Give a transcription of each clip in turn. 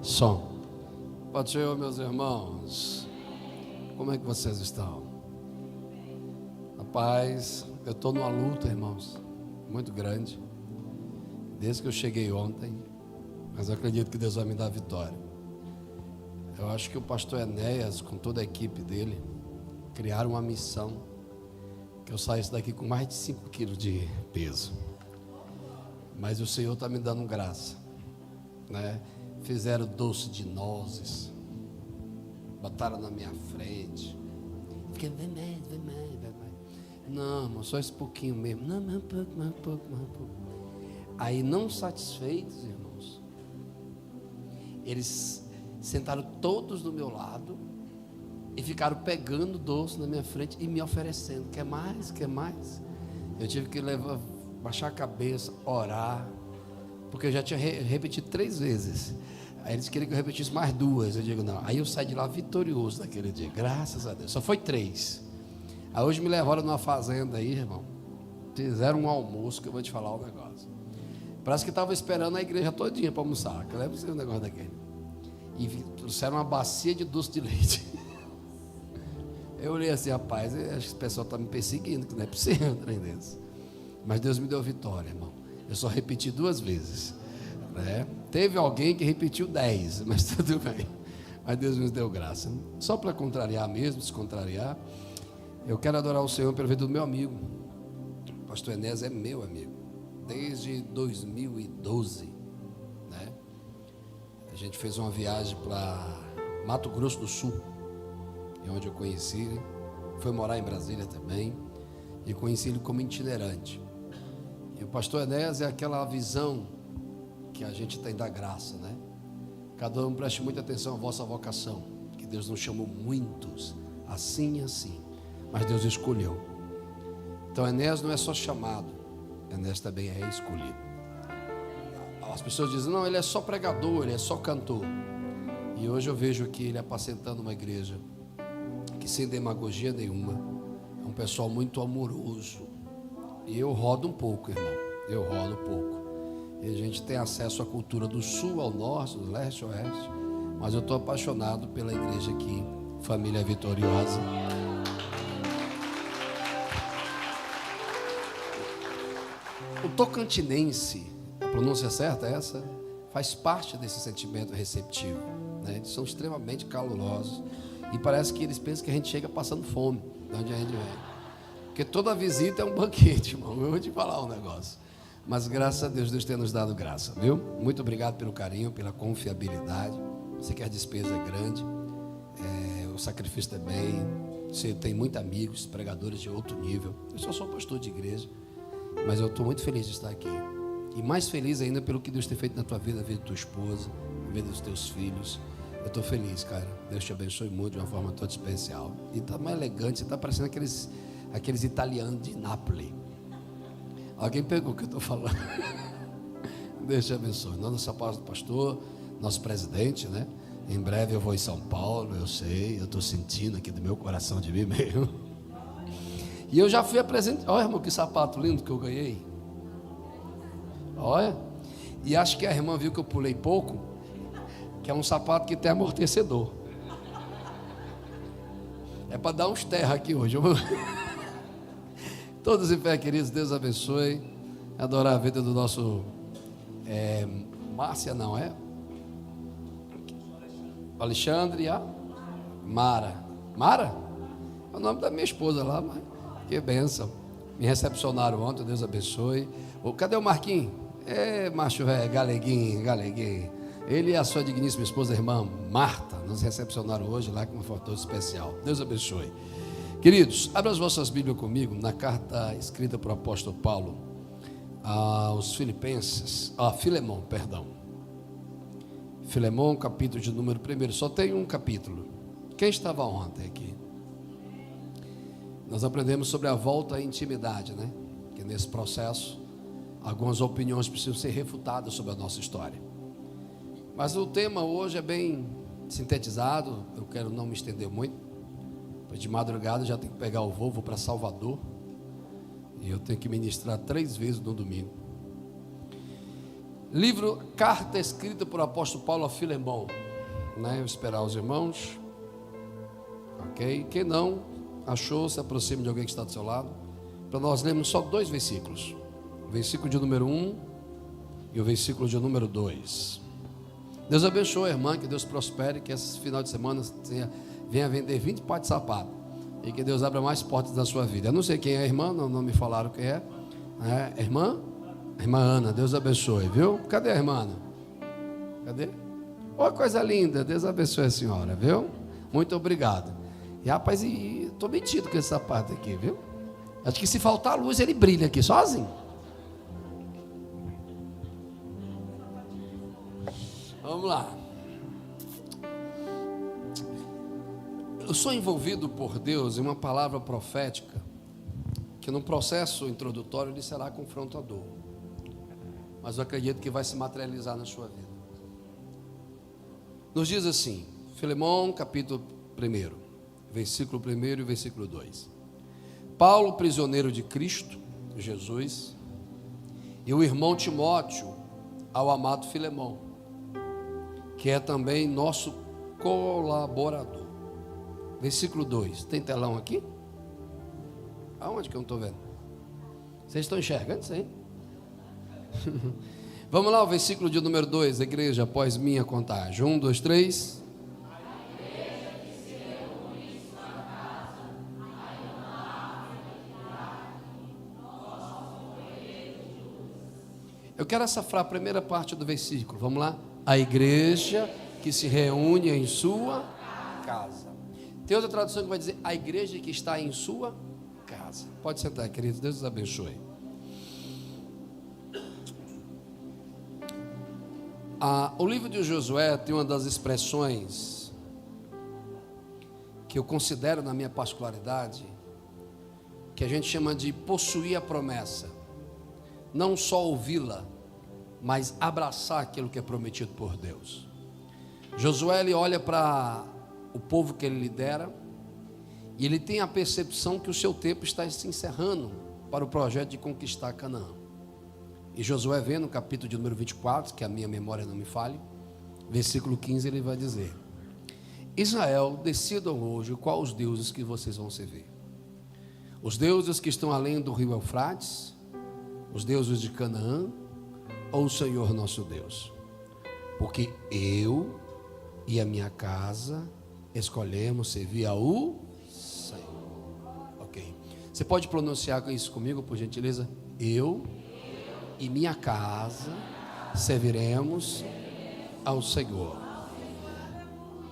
Som. Pode ser, meus irmãos. Como é que vocês estão? Rapaz, eu estou numa luta, irmãos, muito grande. Desde que eu cheguei ontem. Mas eu acredito que Deus vai me dar a vitória. Eu acho que o pastor Enéas, com toda a equipe dele, criaram uma missão que eu saísse daqui com mais de 5 quilos de peso. Mas o Senhor está me dando graça, né? Fizeram doce de nozes, botaram na minha frente. Fiquei, vem mais. Não, irmão, só esse pouquinho mesmo. Não, mais um pouco. Aí, não satisfeitos, irmãos, eles sentaram todos do meu lado e ficaram pegando doce na minha frente e me oferecendo. Quer mais? Eu tive que baixar a cabeça, orar, porque eu já tinha repetido 3 vezes. Aí eles queriam que eu repetisse mais 2. Eu digo, não. Aí eu saí de lá vitorioso daquele dia, graças a Deus. Só foi 3. Aí hoje me levaram numa fazenda aí, irmão. Fizeram um almoço que eu vou te falar um negócio. Parece que estava esperando a igreja todinha para almoçar. Que leva um negócio daquele. E trouxeram uma bacia de doce de leite. Eu olhei assim, rapaz, acho que o pessoal está me perseguindo, que não é possível um trem desse. Mas Deus me deu vitória, irmão. Eu só repeti 2 vezes, né? Teve alguém que repetiu 10, mas tudo bem. Mas Deus nos deu graça. Só para contrariar mesmo, se contrariar, eu quero adorar o Senhor pelo vida do meu amigo. O pastor Enéas é meu amigo, desde 2012, né? A gente fez uma viagem para Mato Grosso do Sul, onde eu conheci ele. Foi morar em Brasília também, e conheci ele como itinerante. E o pastor Enéas é aquela visão que a gente tem da graça, né? Cada um preste muita atenção à vossa vocação, que Deus não chamou muitos, assim, mas Deus escolheu. Então Enéas não é só chamado, Enéas também é escolhido. As pessoas dizem, não, ele é só pregador, ele é só cantor. E hoje eu vejo que ele apacentando uma igreja que, sem demagogia nenhuma, é um pessoal muito amoroso. E eu rodo um pouco, irmão. Eu rodo um pouco. E a gente tem acesso à cultura do sul ao norte, do leste ao oeste. Mas eu estou apaixonado pela igreja aqui, Família Vitoriosa. O tocantinense, a pronúncia certa é essa, faz parte desse sentimento receptivo, né? Eles são extremamente calorosos. E parece que eles pensam que a gente chega passando fome, de onde a gente vem. Porque toda visita é um banquete, irmão. Eu vou te falar um negócio. Mas graças a Deus, Deus tem nos dado graça, viu? Muito obrigado pelo carinho, pela confiabilidade. Sei que a despesa é grande, o sacrifício também. Você tem muitos amigos, pregadores de outro nível. Eu só sou pastor de igreja, mas eu estou muito feliz de estar aqui. E mais feliz ainda pelo que Deus tem feito na tua vida, na vida da tua esposa, na vida dos teus filhos. Eu estou feliz, cara. Deus te abençoe muito de uma forma toda especial. E está mais elegante, você está parecendo aqueles italianos de Nápoles. Alguém pegou o que eu estou falando? Deus te abençoe. Nosso pastor, nosso presidente, né? Em breve eu vou em São Paulo, eu sei, eu estou sentindo aqui do meu coração de mim mesmo. E eu já fui apresentado. Olha, irmão, que sapato lindo que eu ganhei. Olha. E acho que a irmã viu que eu pulei pouco, que é um sapato que tem amortecedor. É para dar uns terra aqui hoje. Todos em fé, queridos, Deus abençoe. Adorar a vida do nosso Márcia, não é? Alexandre e a Mara. Mara? É o nome da minha esposa lá, mas que bênção. Me recepcionaram ontem, Deus abençoe. Cadê o Marquinhos? Macho velho, galeguinho. Ele e a sua digníssima esposa, a irmã Marta, nos recepcionaram hoje lá com uma foto especial. Deus abençoe. Queridos, abra as vossas Bíblias comigo na carta escrita por apóstolo Paulo aos Filemão, Filemão, capítulo de número 1. Só tem um capítulo. Quem estava ontem aqui? Nós aprendemos sobre a volta à intimidade, né? Que nesse processo algumas opiniões precisam ser refutadas sobre a nossa história. Mas o tema hoje é bem sintetizado. Eu quero não me estender muito. De madrugada já tenho que pegar o voo para Salvador. E eu tenho que ministrar 3 vezes no domingo. Livro, carta escrita por apóstolo Paulo a Filemão, né? Eu esperar os irmãos, ok? Quem não achou, se aproxime de alguém que está do seu lado, para nós lermos só 2 versículos, o versículo de número 1 e o versículo de número 2. Deus abençoe a irmã, que Deus prospere, que esse final de semana venha vender 20 pares de sapato, e que Deus abra mais portas da sua vida. Eu não sei quem é a irmã, não me falaram quem é, irmã? A irmã Ana, Deus abençoe, viu? Cadê a irmã Ana? Cadê? Ô, coisa linda, Deus abençoe a senhora, viu? Muito obrigado. E rapaz, estou metido com esse sapato aqui, viu? Acho que se faltar luz, ele brilha aqui sozinho. Vamos lá. Eu sou envolvido por Deus em uma palavra profética que no processo introdutório ele será confrontador, mas eu acredito que vai se materializar na sua vida. Nos diz assim, Filemão capítulo 1, versículo 1 e versículo 2. Paulo, prisioneiro de Cristo Jesus, e o irmão Timóteo ao amado Filemão, que é também nosso colaborador. Versículo 2, tem telão aqui? Aonde que eu não estou vendo? Vocês estão enxergando isso aí? Vamos lá, o versículo de número 2, igreja, após minha contagem. 1, 2, 3. Eu quero açafrar a primeira parte do versículo, vamos lá? A igreja que se reúne em sua casa. Tem outra tradução que vai dizer a igreja que está em sua casa. Pode sentar, queridos, Deus os abençoe. O livro de Josué tem uma das expressões que eu considero na minha particularidade, que a gente chama de possuir a promessa. Não só ouvi-la, mas abraçar aquilo que é prometido por Deus. Josué, ele olha para o povo que ele lidera e ele tem a percepção que o seu tempo está se encerrando para o projeto de conquistar Canaã. E Josué vê no capítulo de número 24, que a minha memória não me falhe, versículo 15, ele vai dizer: Israel, decidam hoje qual os deuses que vocês vão servir. Os deuses que estão além do rio Eufrates, os deuses de Canaã, ou o Senhor nosso Deus? Porque eu e a minha casa escolhemos servir ao Senhor. Ok. Você pode pronunciar isso comigo, por gentileza? Eu e minha casa serviremos ao Senhor.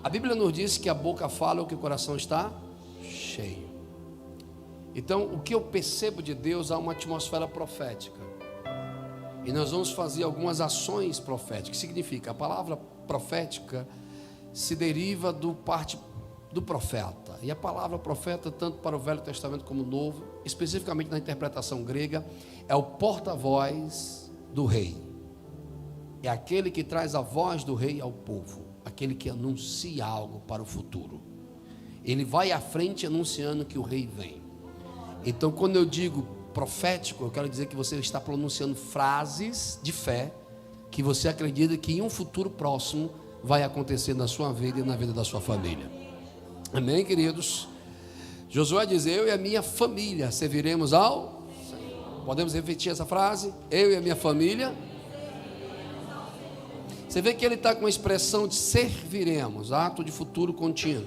A Bíblia nos diz que a boca fala o que o coração está cheio. Então, o que eu percebo de Deus, há uma atmosfera profética. E nós vamos fazer algumas ações proféticas. O que significa? A palavra profética se deriva do parte do profeta. E a palavra profeta, tanto para o Velho Testamento como o Novo, especificamente na interpretação grega, é o porta-voz do rei. É aquele que traz a voz do rei ao povo, aquele que anuncia algo para o futuro. Ele vai à frente anunciando que o rei vem. Então, quando eu digo profético, eu quero dizer que você está pronunciando frases de fé que você acredita que em um futuro próximo vai acontecer na sua vida e na vida da sua família. Amém, queridos? Josué diz: eu e a minha família serviremos ao Senhor. Podemos repetir essa frase? Eu e a minha família. Você vê que ele está com a expressão de serviremos, ato de futuro contínuo.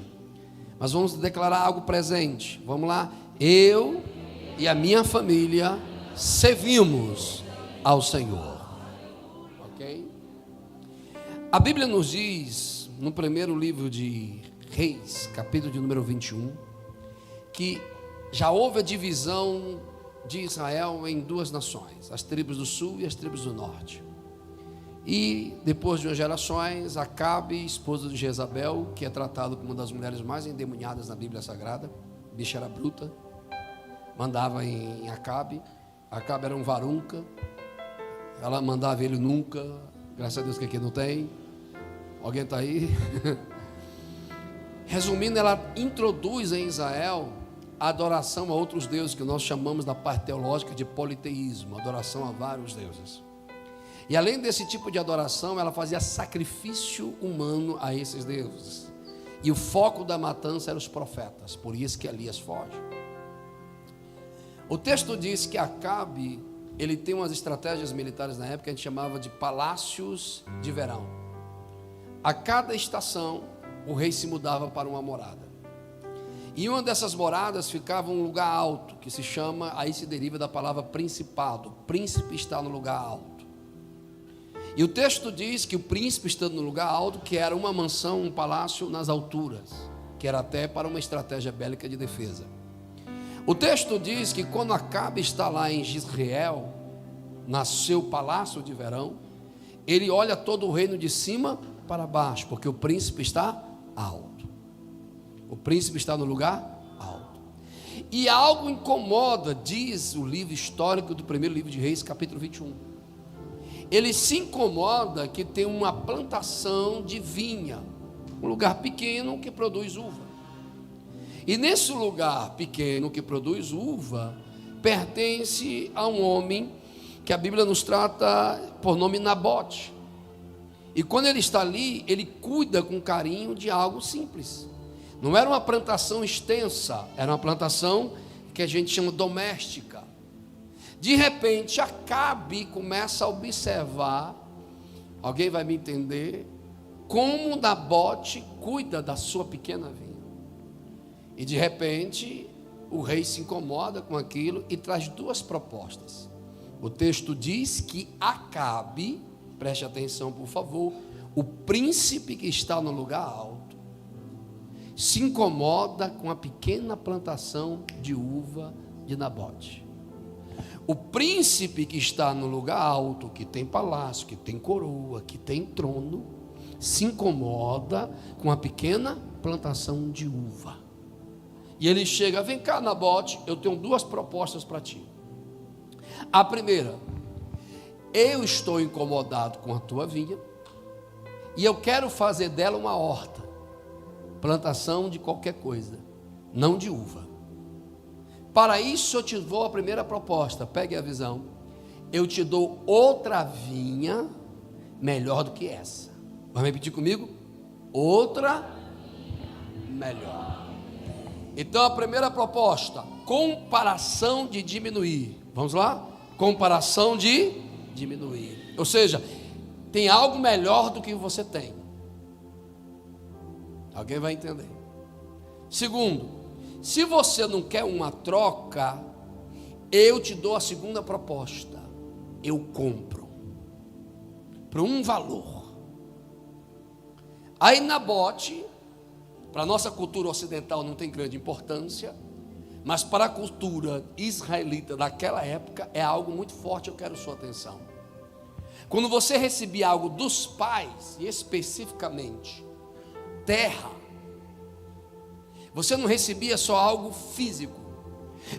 Mas vamos declarar algo presente. Vamos lá. Eu e a minha família servimos ao Senhor. Ok? A Bíblia nos diz, no primeiro livro de Reis, capítulo de número 21, que já houve a divisão de Israel em duas nações, as tribos do sul e as tribos do norte. E depois de umas gerações, Acabe, esposa de Jezabel, que é tratado como uma das mulheres mais endemoniadas na Bíblia Sagrada, bicha era bruta, mandava em Acabe. Acabe era um varunca, ela mandava ele nunca, graças a Deus que aqui não tem. Alguém está aí? Resumindo, ela introduz em Israel a adoração a outros deuses, que nós chamamos na parte teológica de politeísmo, adoração a vários deuses. E além desse tipo de adoração, ela fazia sacrifício humano a esses deuses. E o foco da matança eram os profetas, por isso que Elias foge. O texto diz que Acabe, ele tem umas estratégias militares na época que a gente chamava de palácios de verão. A cada estação, o rei se mudava para uma morada. E uma dessas moradas ficava um lugar alto, que se chama, aí se deriva da palavra principado. O príncipe está no lugar alto. E o texto diz que o príncipe estando no lugar alto, que era uma mansão, um palácio nas alturas, que era até para uma estratégia bélica de defesa. O texto diz que quando Acabe está lá em Jezreel, no seu palácio de verão, ele olha todo o reino de cima para baixo, porque o príncipe está alto. O príncipe está no lugar alto. E algo incomoda, diz o livro histórico do primeiro livro de Reis, capítulo 21. Ele se incomoda que tem uma plantação de vinha, um lugar pequeno que produz uva. E nesse lugar pequeno que produz uva, pertence a um homem que a Bíblia nos trata por nome Nabote. E quando ele está ali, ele cuida com carinho de algo simples. Não era uma plantação extensa, era uma plantação que a gente chama doméstica. De repente, Acabe começa a observar, alguém vai me entender, como Nabote cuida da sua pequena vinha. E de repente, o rei se incomoda com aquilo e traz duas propostas. O texto diz que Acabe, preste atenção por favor, o príncipe que está no lugar alto, se incomoda com a pequena plantação de uva de Nabote. O príncipe que está no lugar alto, que tem palácio, que tem coroa, que tem trono, se incomoda com a pequena plantação de uva. E ele chega, vem cá Nabote, eu tenho duas propostas para ti. A primeira, eu estou incomodado com a tua vinha, e eu quero fazer dela uma horta, plantação de qualquer coisa, não de uva. Para isso eu te dou a primeira proposta, pegue a visão, eu te dou outra vinha melhor do que essa. Vai repetir comigo? Outra melhor. Então a primeira proposta, comparação de diminuir. Vamos lá? Comparação de diminuir. Ou seja, tem algo melhor do que você tem. Alguém vai entender. Segundo, se você não quer uma troca, eu te dou a segunda proposta. Eu compro por um valor. Aí Nabote, para a nossa cultura ocidental não tem grande importância, mas para a cultura israelita daquela época é algo muito forte, eu quero sua atenção. Quando você recebia algo dos pais, e especificamente terra, você não recebia só algo físico,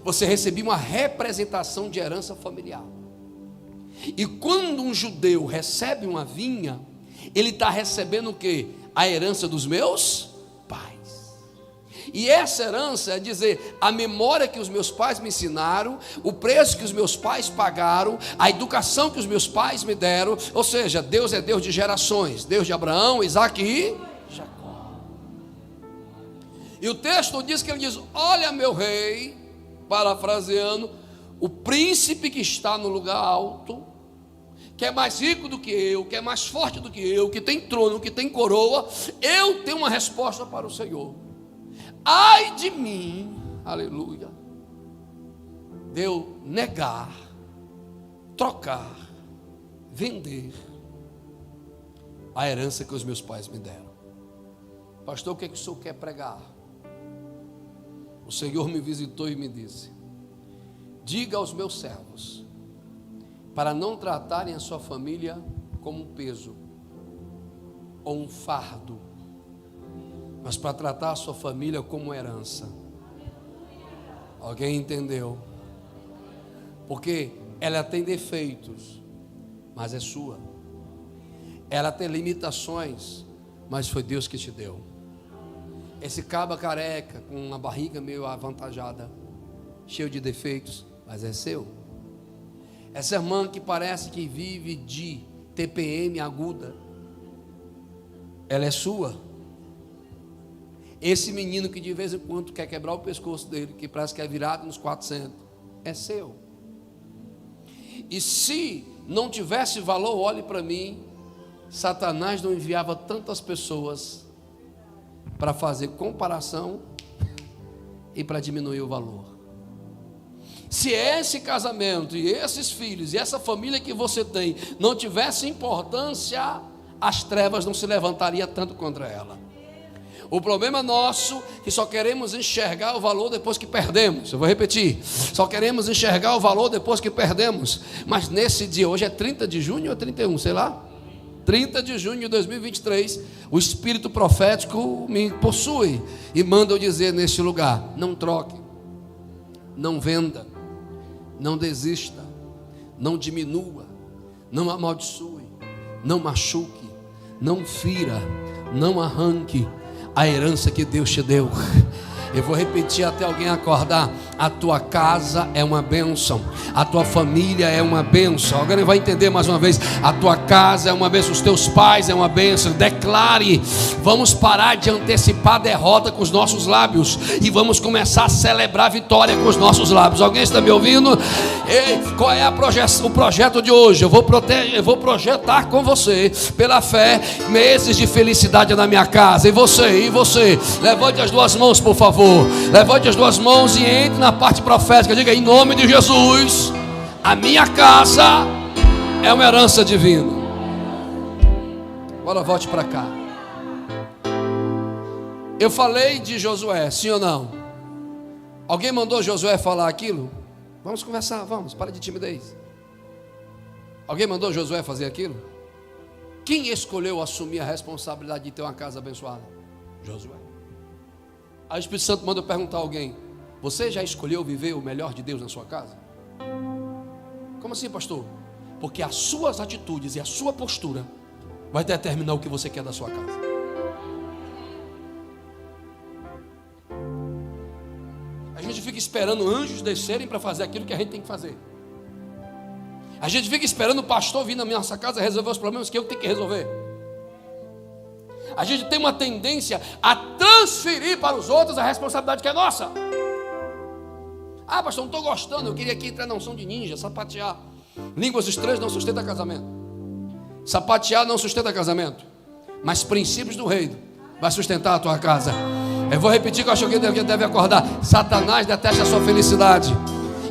você recebia uma representação de herança familiar. E quando um judeu recebe uma vinha, ele está recebendo o quê? A herança dos meus pais. E essa herança é dizer, a memória que os meus pais me ensinaram, o preço que os meus pais pagaram, a educação que os meus pais me deram. Ou seja, Deus é Deus de gerações, Deus de Abraão, Isaac e Jacó. E o texto diz que ele diz, olha meu rei, parafraseando, o príncipe que está no lugar alto, que é mais rico do que eu, que é mais forte do que eu, que tem trono, que tem coroa, eu tenho uma resposta para o Senhor. Ai de mim, aleluia, de eu negar, trocar, vender a herança que os meus pais me deram. Pastor, o que é que o senhor quer pregar? O Senhor me visitou e me disse, diga aos meus servos, para não tratarem a sua família como um peso ou um fardo, mas para tratar a sua família como herança. Alguém entendeu? Porque ela tem defeitos, mas é sua. Ela tem limitações, mas foi Deus que te deu. Esse caba careca, com uma barriga meio avantajada, cheio de defeitos, mas é seu. Essa irmã que parece que vive de TPM aguda, ela é sua. Esse menino que de vez em quando quer quebrar o pescoço dele, que parece que é virado nos 400, é seu. E se não tivesse valor, olhe para mim, Satanás não enviava tantas pessoas para fazer comparação e para diminuir o valor. Se esse casamento e esses filhos e essa família que você tem não tivesse importância, as trevas não se levantariam tanto contra ela. O problema nosso é que só queremos enxergar o valor depois que perdemos. Eu vou repetir, só queremos enxergar o valor depois que perdemos. Mas nesse dia, hoje é 30 de junho ou 31, sei lá, 30 de junho de 2023, o espírito profético me possui e manda eu dizer neste lugar: não troque, não venda, não desista, não diminua, não amaldiçoe, não machuque, não fira, não arranque a herança que Deus te deu. Eu vou repetir até alguém acordar: a tua casa é uma bênção, a tua família é uma bênção. Alguém vai entender mais uma vez: a tua casa é uma bênção, os teus pais é uma bênção. Declare. Vamos parar de antecipar a derrota com os nossos lábios e vamos começar a celebrar a vitória com os nossos lábios. Alguém está me ouvindo? Ei, qual é o projeto de hoje? Eu vou projetar com você, pela fé, meses de felicidade na minha casa. E você? Levante as duas mãos, por favor. Levante as duas mãos e entre na parte profética. Diga: em nome de Jesus, a minha casa é uma herança divina. Agora volte para cá. Eu falei de Josué, sim ou não? Alguém mandou Josué falar aquilo? Vamos conversar, vamos, para de timidez. Alguém mandou Josué fazer aquilo? Quem escolheu assumir a responsabilidade de ter uma casa abençoada? Josué. Aí o Espírito Santo manda eu perguntar a alguém: você já escolheu viver o melhor de Deus na sua casa? Como assim, pastor? Porque as suas atitudes e a sua postura vai determinar o que você quer da sua casa. A gente fica esperando anjos descerem para fazer aquilo que a gente tem que fazer. A gente fica esperando o pastor vir na nossa casa resolver os problemas que eu tenho que resolver. A gente tem uma tendência a transferir para os outros a responsabilidade que é nossa. Ah, pastor, não estou gostando, eu queria aqui entrar na unção de ninja, sapatear. Línguas estranhas não sustenta casamento. Sapatear não sustenta casamento. Mas princípios do reino vai sustentar a tua casa. Eu vou repetir que eu acho que alguém deve acordar. Satanás detesta a sua felicidade.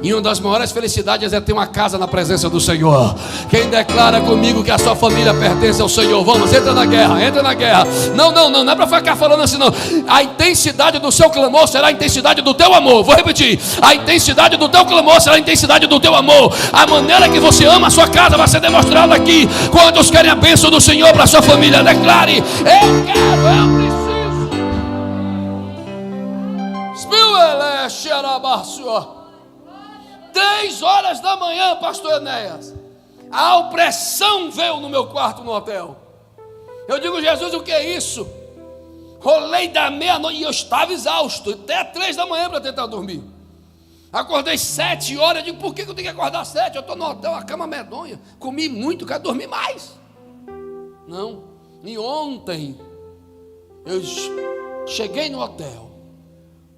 E uma das maiores felicidades é ter uma casa na presença do Senhor. Quem declara comigo que a sua família pertence ao Senhor? Vamos, entra na guerra, entra na guerra. Não é para ficar falando assim não. A intensidade do seu clamor será a intensidade do teu amor. Vou repetir: a intensidade do teu clamor será a intensidade do teu amor. A maneira que você ama a sua casa vai ser demonstrada aqui. Quantos querem a bênção do Senhor para a sua família? Declare: eu quero, eu preciso. 3 horas da manhã, pastor Enéas, a opressão veio no meu quarto no hotel. Eu digo: Jesus, o que é isso? Rolei da meia-noite e eu estava exausto, até 3 da manhã para tentar dormir. Acordei 7 horas, eu digo: por que eu tenho que acordar 7? Eu estou no hotel, a cama medonha, comi muito, quero dormir mais. Não, e ontem eu cheguei no hotel,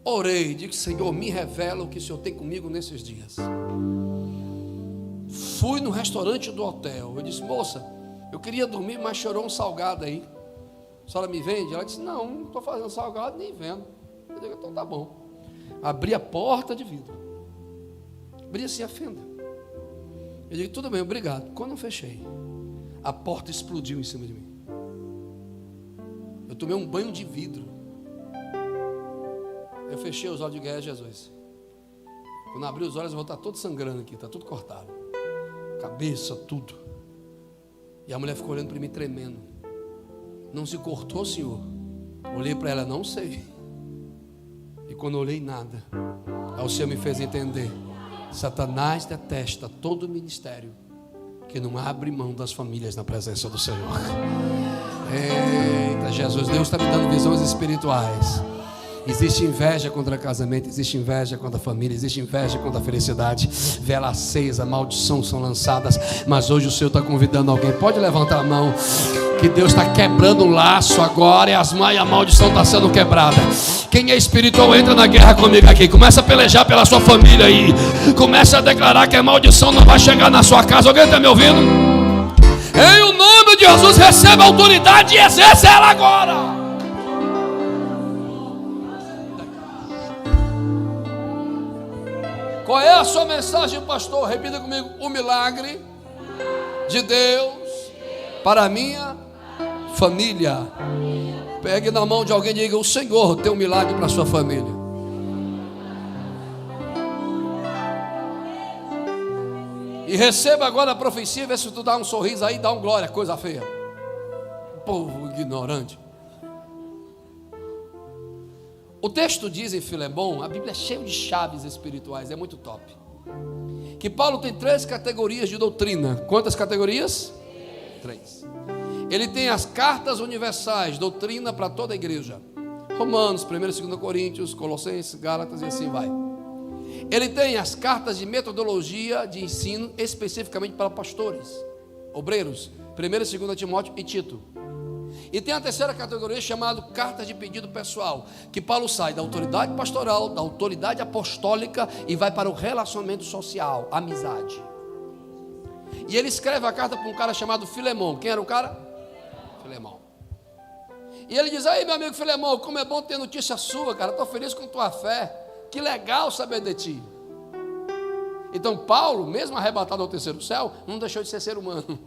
orei, disse: Senhor, me revela o que o Senhor tem comigo nesses dias. Fui no restaurante do hotel. Eu disse: moça, eu queria dormir, mas chorou um salgado aí. A senhora me vende? Ela disse: não estou fazendo salgado nem vendo. Eu digo: então tá bom. Abri a porta de vidro, abri assim a fenda. Eu digo: tudo bem, obrigado. Quando eu fechei, a porta explodiu em cima de mim. Eu tomei um banho de vidro. Eu fechei os olhos e digo: é Jesus. Quando abri os olhos, eu vou estar todo sangrando aqui, está tudo cortado. Cabeça, tudo. E a mulher ficou olhando para mim tremendo. Não se cortou, senhor? Olhei para ela: não sei. E quando eu olhei, nada. Aí o Senhor me fez entender: Satanás detesta todo ministério que não abre mão das famílias na presença do Senhor. Eita Jesus, Deus está me dando visões espirituais. Existe inveja contra casamento, existe inveja contra a família, existe inveja contra a felicidade. Vela acesa, maldição são lançadas. Mas hoje o Senhor está convidando alguém. Pode levantar a mão, que Deus está quebrando um laço agora e a maldição está sendo quebrada. Quem é espiritual entra na guerra comigo aqui. Começa a pelejar pela sua família aí. Começa a declarar que a maldição não vai chegar na sua casa. Alguém está me ouvindo? Em o nome de Jesus, receba a autoridade e exerce ela agora. Qual é a sua mensagem, pastor? Repita comigo: o milagre de Deus para a minha família. Pegue na mão de alguém e diga: o Senhor tem um milagre para a sua família. E receba agora a profecia. Vê se tu dá um sorriso aí, dá um glória, coisa feia. Povo ignorante. O texto diz em Filemão, a Bíblia é cheia de chaves espirituais, é muito top, que Paulo tem 3 categorias de doutrina. Quantas categorias? 3. Ele tem as cartas universais, doutrina para toda a igreja. Romanos, 1 e 2 Coríntios, Colossenses, Gálatas e assim vai. Ele tem as cartas de metodologia de ensino, especificamente para pastores, obreiros, 1 e 2 Timóteo e Tito. E tem a terceira categoria chamada cartas de pedido pessoal, que Paulo sai da autoridade pastoral, da autoridade apostólica e vai para o relacionamento social, amizade. E ele escreve a carta para um cara chamado Filemão. Quem era o cara? Filemão. E ele diz: aí, meu amigo Filemão, como é bom ter notícia sua, cara, estou feliz com tua fé, que legal saber de ti. Então Paulo, mesmo arrebatado ao terceiro céu, não deixou de ser humano.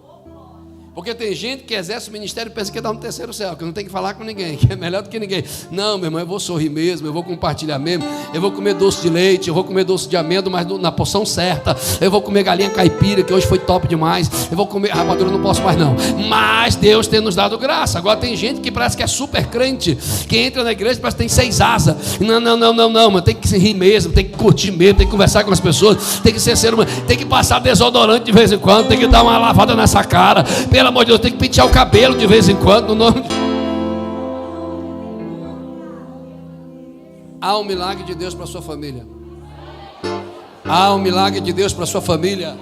Porque tem gente que exerce o ministério e pensa que está no terceiro céu, que não tem que falar com ninguém, que é melhor do que ninguém. Não, meu irmão, eu vou sorrir mesmo, eu vou compartilhar mesmo, eu vou comer doce de leite, eu vou comer doce de amêndoa, mas na porção certa. Eu vou comer galinha caipira, que hoje foi top demais. Eu vou comer rapadura, não posso mais não. Mas Deus tem nos dado graça. Agora tem gente que parece que é super crente, que entra na igreja e parece que tem 6 asas. Não, mas tem que se rir mesmo, tem que curtir mesmo, tem que conversar com as pessoas, tem que ser humano, tem que passar desodorante de vez em quando, tem que dar uma lavada nessa cara. Pelo amor de Deus, tem que pentear o cabelo de vez em quando, no nome de... Há um milagre de Deus para a sua família. Há um milagre de Deus para a sua família.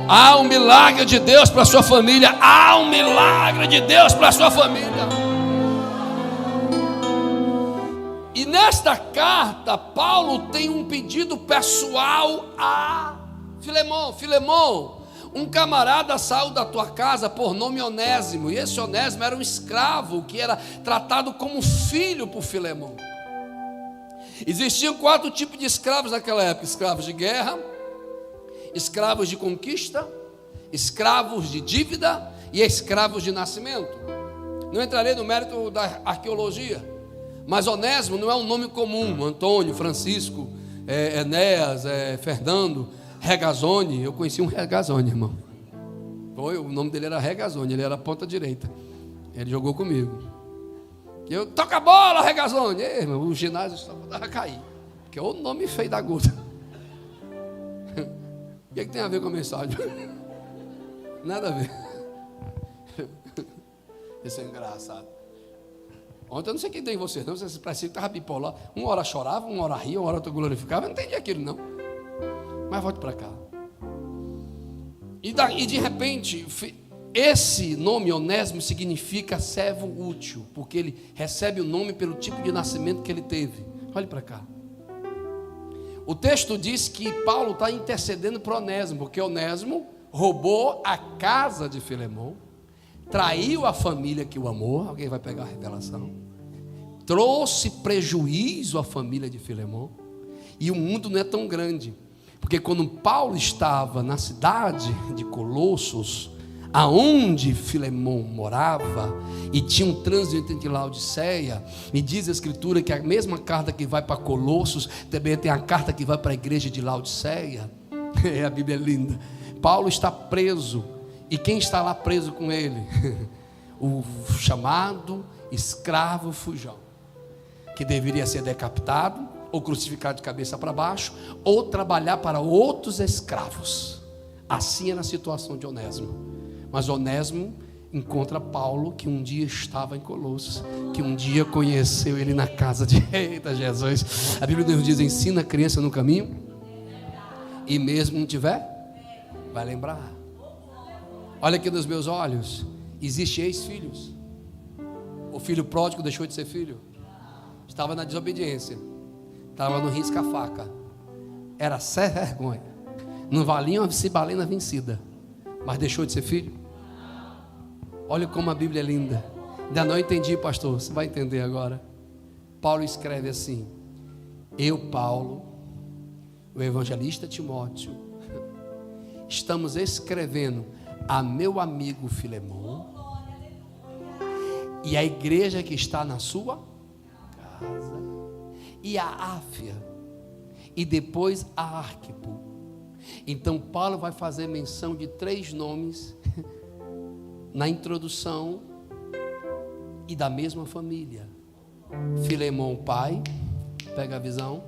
Há um milagre de Deus para a sua família. Há um milagre de Deus para a sua família. E nesta carta, Paulo tem um pedido pessoal a Filemão. Filemão, um camarada saiu da tua casa por nome Onésimo, e esse Onésimo era um escravo que era tratado como filho por Filemão. Existiam 4 tipos de escravos naquela época: escravos de guerra, escravos de conquista, escravos de dívida e escravos de nascimento. Não entrarei no mérito da arqueologia, mas Onésimo não é um nome comum. Antônio, Francisco, Enéas, Fernando, Regazone. Eu conheci um Regazone, irmão. O nome dele era Regazone, ele era ponta direita. Ele jogou comigo. Eu, toca a bola, Regazone. Ei, irmão, o ginásio só mandava cair, porque é o nome feio da gota. O que tem a ver com a mensagem? Nada a ver. Isso é engraçado. Ontem eu não sei quem tem vocês, não. Vocês parecem que estava bipolar. Uma hora chorava, uma hora ria, uma hora eu glorificava. Eu não entendi aquilo, não. Mas volte para cá. E de repente, esse nome Onésimo significa servo útil, porque ele recebe o nome pelo tipo de nascimento que ele teve. Olhe para cá. O texto diz que Paulo está intercedendo para Onésimo, porque Onésimo roubou a casa de Filemão, traiu a família que o amou. Alguém vai pegar a revelação? Trouxe prejuízo à família de Filemão. E o mundo não é tão grande, porque quando Paulo estava na cidade de Colossos, aonde Filemão morava, e tinha um trânsito entre Laodiceia, e diz a Escritura que a mesma carta que vai para Colossos, também tem a carta que vai para a igreja de Laodiceia. A Bíblia é linda. Paulo está preso, e quem está lá preso com ele? O chamado escravo fujão, que deveria ser decapitado, ou crucificado de cabeça para baixo, ou trabalhar para outros escravos. Assim era a situação de Onésimo. Mas Onésimo encontra Paulo, que um dia estava em Colossos, que um dia conheceu ele na casa de Eita Jesus. A Bíblia nos diz: ensina a criança no caminho, e mesmo não tiver, vai lembrar. Olha aqui nos meus olhos, existe ex-filhos. O filho pródigo deixou de ser filho, estava na desobediência, estava no risca-faca, era sem vergonha, não valia uma cibalena vencida, mas deixou de ser filho. Olha como a Bíblia é linda. Ainda não entendi, pastor, você vai entender agora. Paulo escreve assim: eu, Paulo, o evangelista Timóteo, estamos escrevendo a meu amigo Filemão e a igreja que está na sua casa, e a Áfia, e depois a Arquipo. Então Paulo vai fazer menção de 3 nomes na introdução, e da mesma família. Filemão, pai, pega a visão.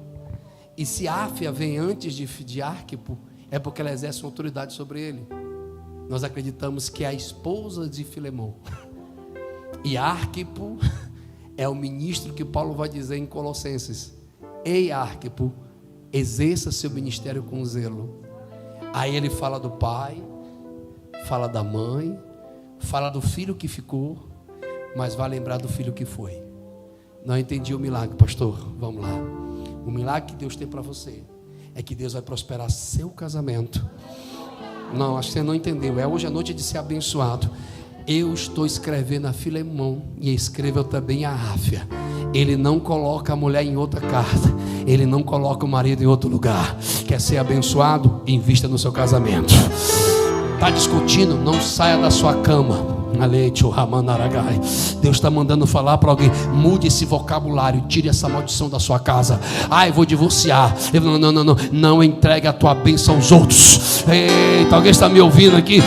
E se Áfia vem antes de Arquipo, é porque ela exerce uma autoridade sobre ele. Nós acreditamos que é a esposa de Filemão. E Arquipo é o ministro que Paulo vai dizer em Colossenses: ei Arquipo, exerça seu ministério com zelo. Aí ele fala do pai, fala da mãe, fala do filho que ficou, mas vai lembrar do filho que foi. Não entendi o milagre, pastor. Vamos lá. O milagre que Deus tem para você é que Deus vai prosperar seu casamento. Não, acho que você não entendeu. Hoje à noite de ser abençoado. Eu estou escrevendo a Filemão e escrevo também a Áfia. Ele não coloca a mulher em outra casa, ele não coloca o marido em outro lugar. Quer ser abençoado? Invista no seu casamento. Está discutindo? Não saia da sua cama. Deus está mandando falar para alguém: mude esse vocabulário, tire essa maldição da sua casa. Eu vou divorciar. Não entregue a tua bênção aos outros. Eita, alguém está me ouvindo aqui?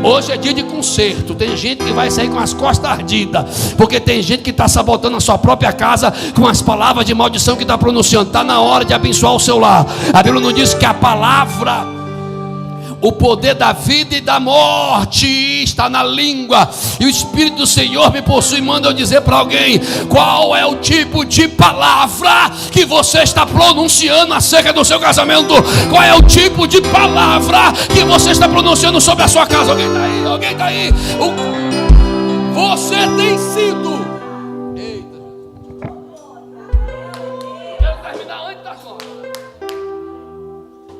Hoje é dia de conserto. Tem gente que vai sair com as costas ardidas, porque tem gente que está sabotando a sua própria casa com as palavras de maldição que está pronunciando. Está na hora de abençoar o seu lar. A Bíblia nos diz que a palavra, o poder da vida e da morte está na língua, e o Espírito do Senhor me possui e manda eu dizer para alguém: qual é o tipo de palavra que você está pronunciando acerca do seu casamento? Qual é o tipo de palavra que você está pronunciando sobre a sua casa? Alguém está aí? Alguém está aí? Você tem sido... Eita, quero terminar antes das 9.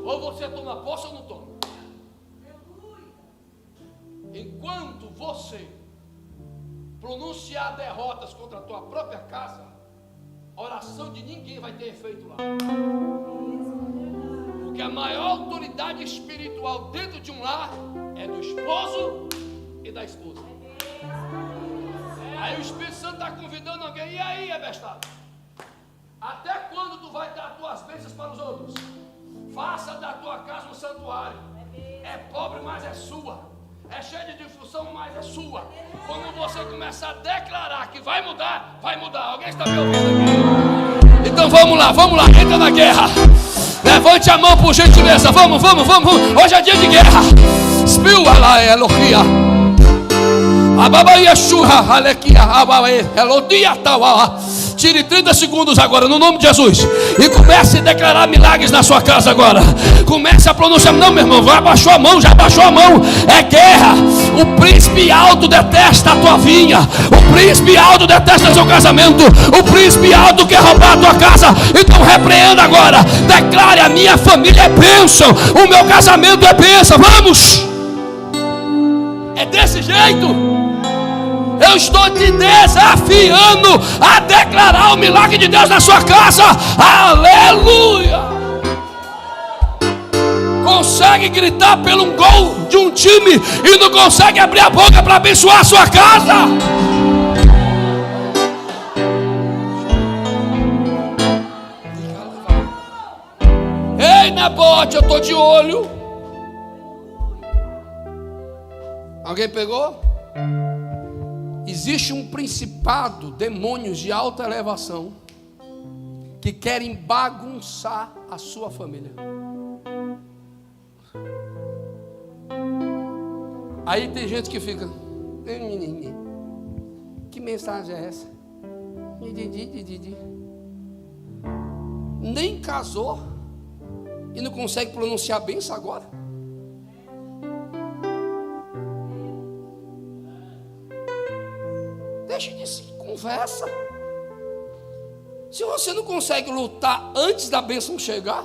Ou você toma posse ou não toma. Enquanto você pronunciar derrotas contra a tua própria casa, a oração de ninguém vai ter efeito lá. Porque a maior autoridade espiritual dentro de um lar é do esposo e da esposa. Aí o Espírito Santo está convidando alguém: e aí, abestado? Até quando tu vai dar tuas bênçãos para os outros? Faça da tua casa um santuário. É pobre, mas é sua. É cheia de disfunção, mas é sua. Quando você começar a declarar que vai mudar, vai mudar. Alguém está me ouvindo aqui? Então vamos lá, entra na guerra. Levante a mão por gentileza. Vamos. Hoje é dia de guerra. Spiu ala elohia. Ababa yeshua alekia abae elodia tawa. Tire 30 segundos agora, no nome de Jesus, e comece a declarar milagres na sua casa agora. Comece a pronunciar. Não, meu irmão, já baixou a mão. É guerra. O príncipe alto detesta a tua vinha. O príncipe alto detesta o seu casamento. O príncipe alto quer roubar a tua casa. Então repreenda agora. Declare: a minha família é bênção, o meu casamento é bênção. Vamos. É desse jeito. Eu estou te desafiando a declarar o milagre de Deus na sua casa. Aleluia! Consegue gritar pelo gol de um time e não consegue abrir a boca para abençoar a sua casa? Ei, Nabote, eu estou de olho. Alguém pegou? Existe um principado, demônios de alta elevação, que querem bagunçar a sua família. Aí tem gente que fica: Que mensagem é essa? Nem casou e não consegue pronunciar bem isso agora. Deixa de conversa. Se você não consegue lutar antes da bênção chegar,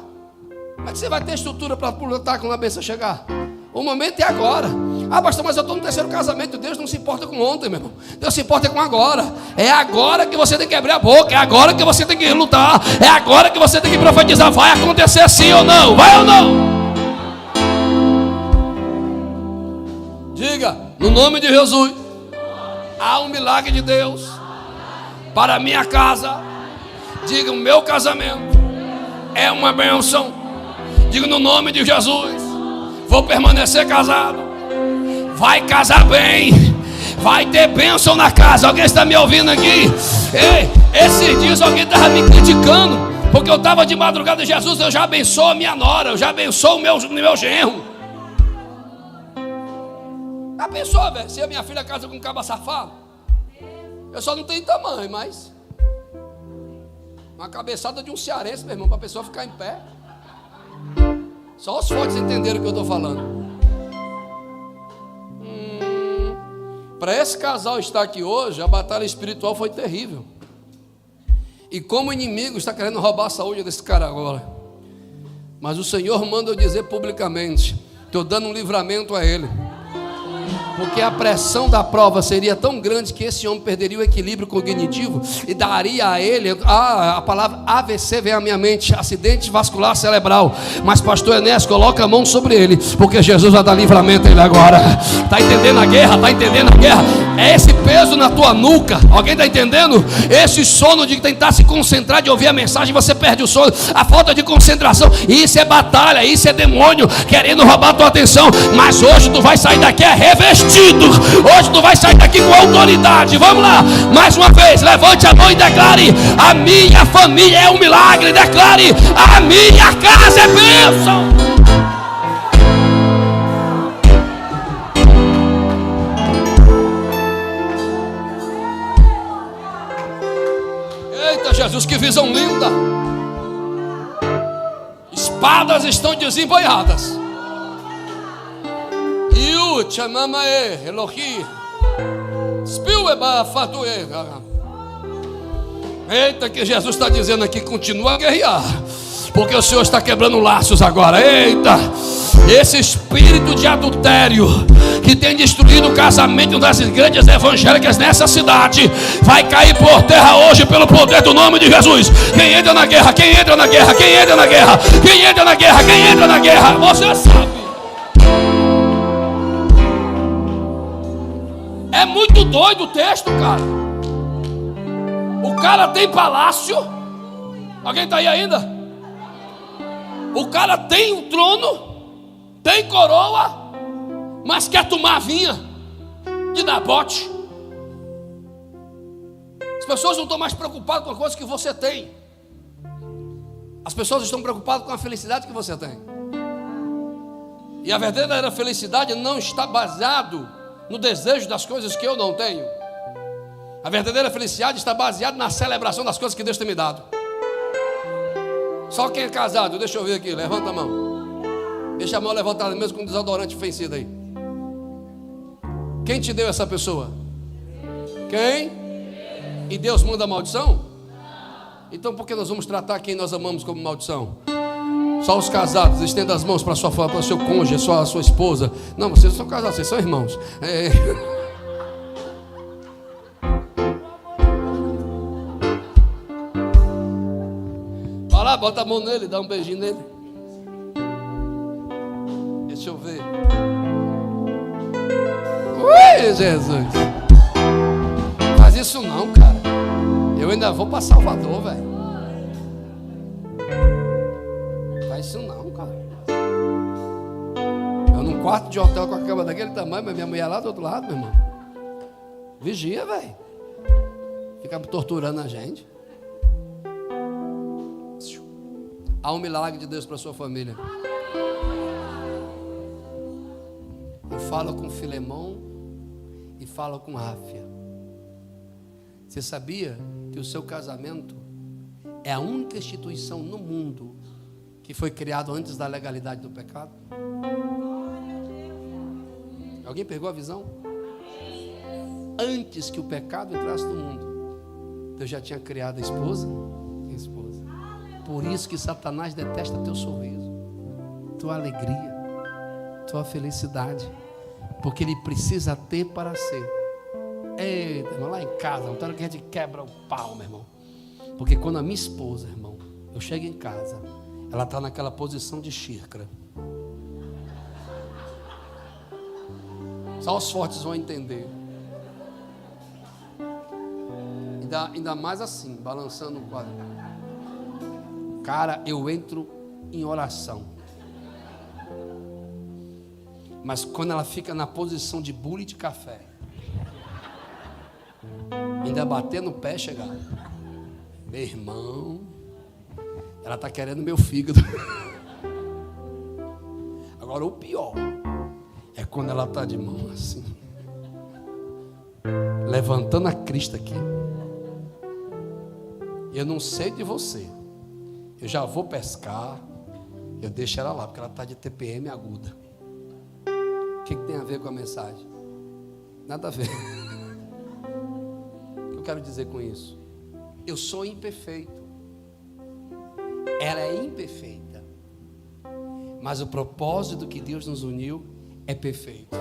como é que você vai ter estrutura para lutar quando a bênção chegar? O momento é agora. Ah, pastor, mas eu estou no terceiro casamento. Deus não se importa com ontem, meu irmão. Deus se importa com agora. É agora que você tem que abrir a boca. É agora que você tem que lutar. É agora que você tem que profetizar. Vai acontecer sim ou não? Vai ou não? Diga, no nome de Jesus, há um milagre de Deus para a minha casa. Diga, o meu casamento é uma bênção. Diga, no nome de Jesus, vou permanecer casado. Vai casar bem. Vai ter bênção na casa. Alguém está me ouvindo aqui? Ei, esses dias alguém estava me criticando porque eu estava de madrugada. Jesus, eu já abençoo a minha nora, eu já abençoo o meu genro. Abençoa, velho. Se a minha filha casa com um caba safado, eu só não tenho tamanho, mas uma cabeçada de um cearense, meu irmão, para a pessoa ficar em pé. Só os fortes entenderam o que eu estou falando. Para esse casal estar aqui hoje, a batalha espiritual foi terrível. E como o inimigo está querendo roubar a saúde desse cara agora. Mas o Senhor manda eu dizer publicamente: estou dando um livramento a ele. Porque a pressão da prova seria tão grande que esse homem perderia o equilíbrio cognitivo e daria a ele, a palavra AVC vem à minha mente, acidente vascular cerebral. Mas pastor Enéas, coloca a mão sobre ele, porque Jesus vai dar livramento a ele agora. Está entendendo a guerra? Está entendendo a guerra? É esse peso na tua nuca. Alguém está entendendo? Esse sono de tentar se concentrar, de ouvir a mensagem, você perde o sono, a falta de concentração. Isso é batalha, isso é demônio querendo roubar a tua atenção. Mas hoje tu vai sair daqui revestido. Hoje tu vai sair daqui com autoridade. Vamos lá, mais uma vez, levante a mão e declare: a minha família é um milagre. Declare: a minha casa é bênção. Eita Jesus, que visão linda. Espadas estão desembanhadas. Chamamae, Elohi, Spileba, Fatue. Eita, que Jesus está dizendo aqui: continua a guerrear, porque o Senhor está quebrando laços agora. Eita, esse espírito de adultério que tem destruído o casamento das igrejas evangélicas nessa cidade vai cair por terra hoje pelo poder do nome de Jesus. Quem entra na guerra, quem entra na guerra, quem entra na guerra, quem entra na guerra, quem entra na guerra, você sabe. É muito doido o texto, cara. O cara tem palácio. Alguém está aí ainda? O cara tem um trono, tem coroa, mas quer tomar a vinha de Nabote. As pessoas não estão mais preocupadas com a coisa que você tem. As pessoas estão preocupadas com a felicidade que você tem. E a verdadeira felicidade não está baseado no desejo das coisas que eu não tenho. A verdadeira felicidade está baseada na celebração das coisas que Deus tem me dado. Só quem é casado, deixa eu ver aqui, levanta a mão. Deixa a mão levantada mesmo com desodorante vencido aí. Quem te deu essa pessoa? Quem? E Deus manda maldição? Então por que nós vamos tratar quem nós amamos como maldição? Só os casados, estenda as mãos para o seu cônjuge, a sua esposa. Não, vocês não são casados, vocês são irmãos. Vai lá, bota a mão nele, dá um beijinho nele. Deixa eu ver. Ui, Jesus. Faz isso não, cara. Eu ainda vou para Salvador, velho. Isso não, cara. Eu num quarto de hotel com a cama daquele tamanho, mas minha mulher lá do outro lado, meu irmão. Vigia, velho. Fica torturando a gente. Há um milagre de Deus para sua família. Eu falo com Filemão e fala com Ráfia. Você sabia que o seu casamento é a única instituição no mundo que foi criado antes da legalidade do pecado? Alguém pegou a visão? Antes que o pecado entrasse no mundo, Deus já tinha criado a esposa e a esposa. Por isso que Satanás detesta teu sorriso, tua alegria, tua felicidade, porque ele precisa ter para ser. Eita, irmão, lá em casa, não tem que a gente quebra o pau, meu irmão. Porque quando a minha esposa, irmão, eu chego em casa, ela está naquela posição de xícara. Só os fortes vão entender. Ainda mais assim, balançando o quadro. Cara, eu entro em oração. Mas quando ela fica na posição de bule de café, ainda bater no pé, chegar. Meu irmão, ela está querendo meu fígado. Agora o pior é quando ela está de mão assim, levantando a crista aqui. Eu não sei de você, eu já vou pescar, eu deixo ela lá, porque ela está de TPM aguda. O que tem a ver com a mensagem? Nada a ver. O que eu quero dizer com isso? Eu sou imperfeito, ela é imperfeita, mas o propósito que Deus nos uniu é perfeito.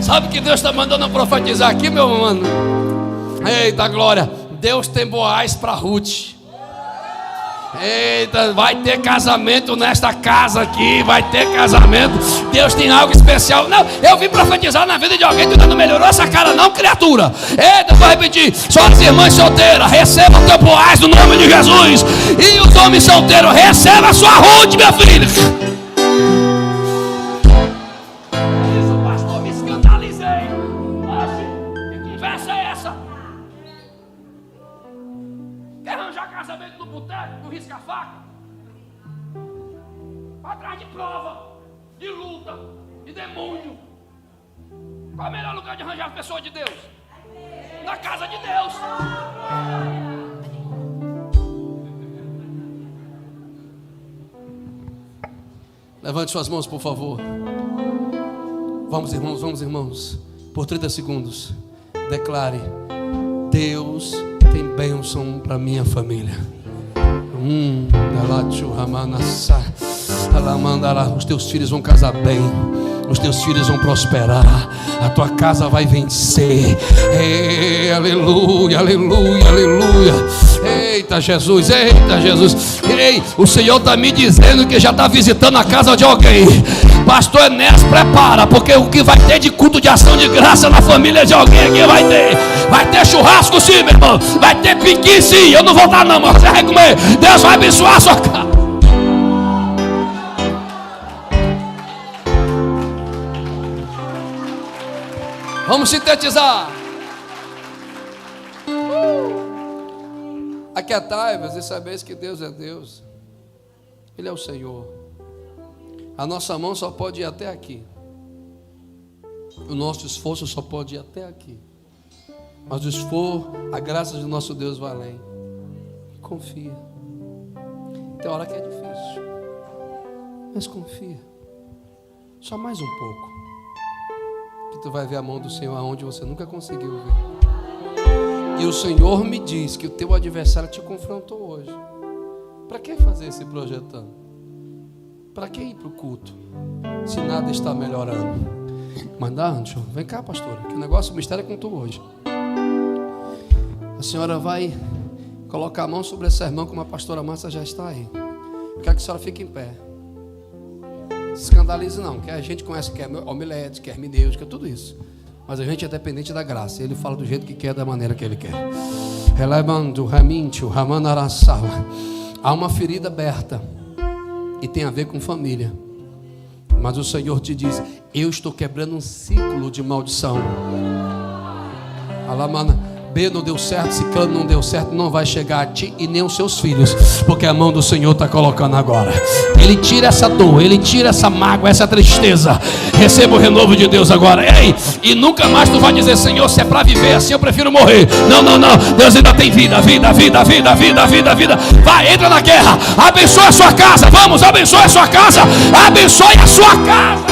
Sabe o que Deus está mandando profetizar aqui, meu mano? Eita glória! Deus tem Boaz para Ruth. Eita, vai ter casamento nesta casa aqui, vai ter casamento. Deus tem algo especial. Não, eu vim profetizar na vida de alguém. Tu não melhorou essa cara não, criatura. Eita, vou repetir. Só as irmãs solteiras, receba o teu Boaz no nome de Jesus. E os homens solteiros, receba a sua Ruth, minha filha. Isso, pastor, me escandalizei. Oxe, que conversa é essa? Quer arranjar casamento no boteco, no risca-faca? Atrás de prova, de luta, de demônio. Qual é o melhor lugar de arranjar as pessoas de Deus? Na casa de Deus. Levante suas mãos, por favor. Vamos, irmãos. Por 30 segundos. Declare: Deus tem bênção para minha família. Os teus filhos vão casar bem, os teus filhos vão prosperar, a tua casa vai vencer. Ei, aleluia, aleluia, aleluia. Eita Jesus, eita Jesus. Ei, o Senhor está me dizendo que já está visitando a casa de alguém. Pastor Enéas, prepara, porque o que vai ter de culto de ação de graça na família de alguém aqui vai ter churrasco sim, meu irmão, vai ter piqui sim. Eu não vou dar não, mas você vai comer. Deus vai abençoar a sua casa. Vamos sintetizar. Aquietai-vos e sabeis que Deus é Deus. Ele é o Senhor. A nossa mão só pode ir até aqui. O nosso esforço só pode ir até aqui. Mas o esforço, a graça do nosso Deus vai além. Confia. Tem hora que é difícil, mas confia. Só mais um pouco, que tu vai ver a mão do Senhor aonde você nunca conseguiu ver. E o Senhor me diz que o teu adversário te confrontou hoje. Para que fazer esse projetando? Para que ir para o culto se nada está melhorando? Manda, Anderson, vem cá, pastora, que o negócio, o mistério é com tu hoje. A senhora vai colocar a mão sobre essa irmã, como a pastora Márcia já está aí. Eu quero que a senhora fique em pé. Se escandalize não, que a gente conhece que é homilética, que é hermenêutica, tudo isso. Mas a gente é dependente da graça. Ele fala do jeito que quer, da maneira que ele quer. Há uma ferida aberta e tem a ver com família. Mas o Senhor te diz: eu estou quebrando um ciclo de maldição. B não deu certo, Ciclano não deu certo, não vai chegar a ti e nem os seus filhos, porque a mão do Senhor está colocando agora. Ele tira essa dor, Ele tira essa mágoa, essa tristeza. Receba o renovo de Deus agora. Ei, e nunca mais tu vai dizer: Senhor, se é para viver assim, eu prefiro morrer. Não, não, não. Deus ainda tem vida, vida, vida, vida, vida, vida, vida. Vai, entra na guerra, abençoa a sua casa. Vamos, abençoe a sua casa, abençoe a sua casa.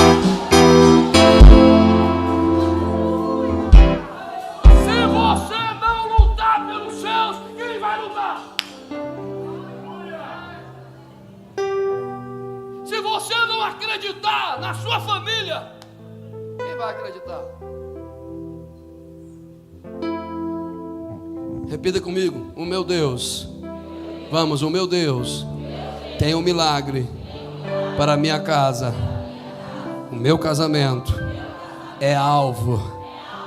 Se você não acreditar na sua família, quem vai acreditar? Repita comigo: o meu Deus. Vamos, o meu Deus tem um milagre para a minha casa. O meu casamento é alvo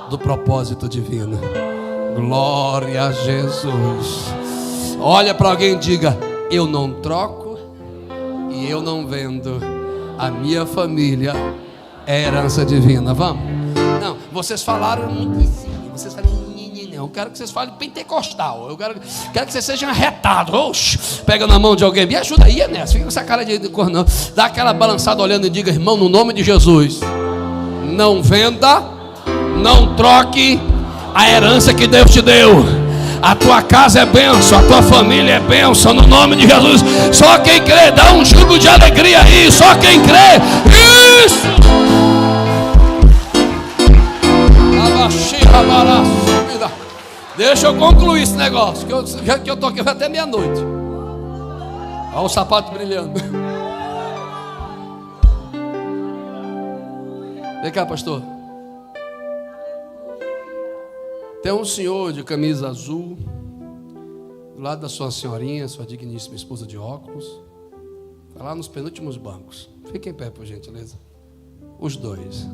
do propósito divino. Glória a Jesus. Olha para alguém e diga: eu não troco e eu não vendo. A minha família é herança divina. Vamos? Não, vocês falaram muito assim. Vocês falaram: eu quero que vocês falem pentecostal. Eu quero que vocês sejam arretados. Oxe, pega na mão de alguém. Me ajuda aí, Enéas. Fica com essa cara de cor, não. Dá aquela balançada olhando e diga: irmão, no nome de Jesus, não venda, não troque a herança que Deus te deu. A tua casa é bênção, a tua família é bênção, no nome de Jesus. Só quem crê, dá um júbilo de alegria aí. Só quem crê. Isso. Deixa eu concluir esse negócio, que eu tô aqui até meia-noite. Olha o sapato brilhando. Vem cá, pastor. Tem um senhor de camisa azul do lado da sua senhorinha, sua digníssima esposa de óculos. Está lá nos penúltimos bancos. Fiquem em pé, por gentileza. Os dois.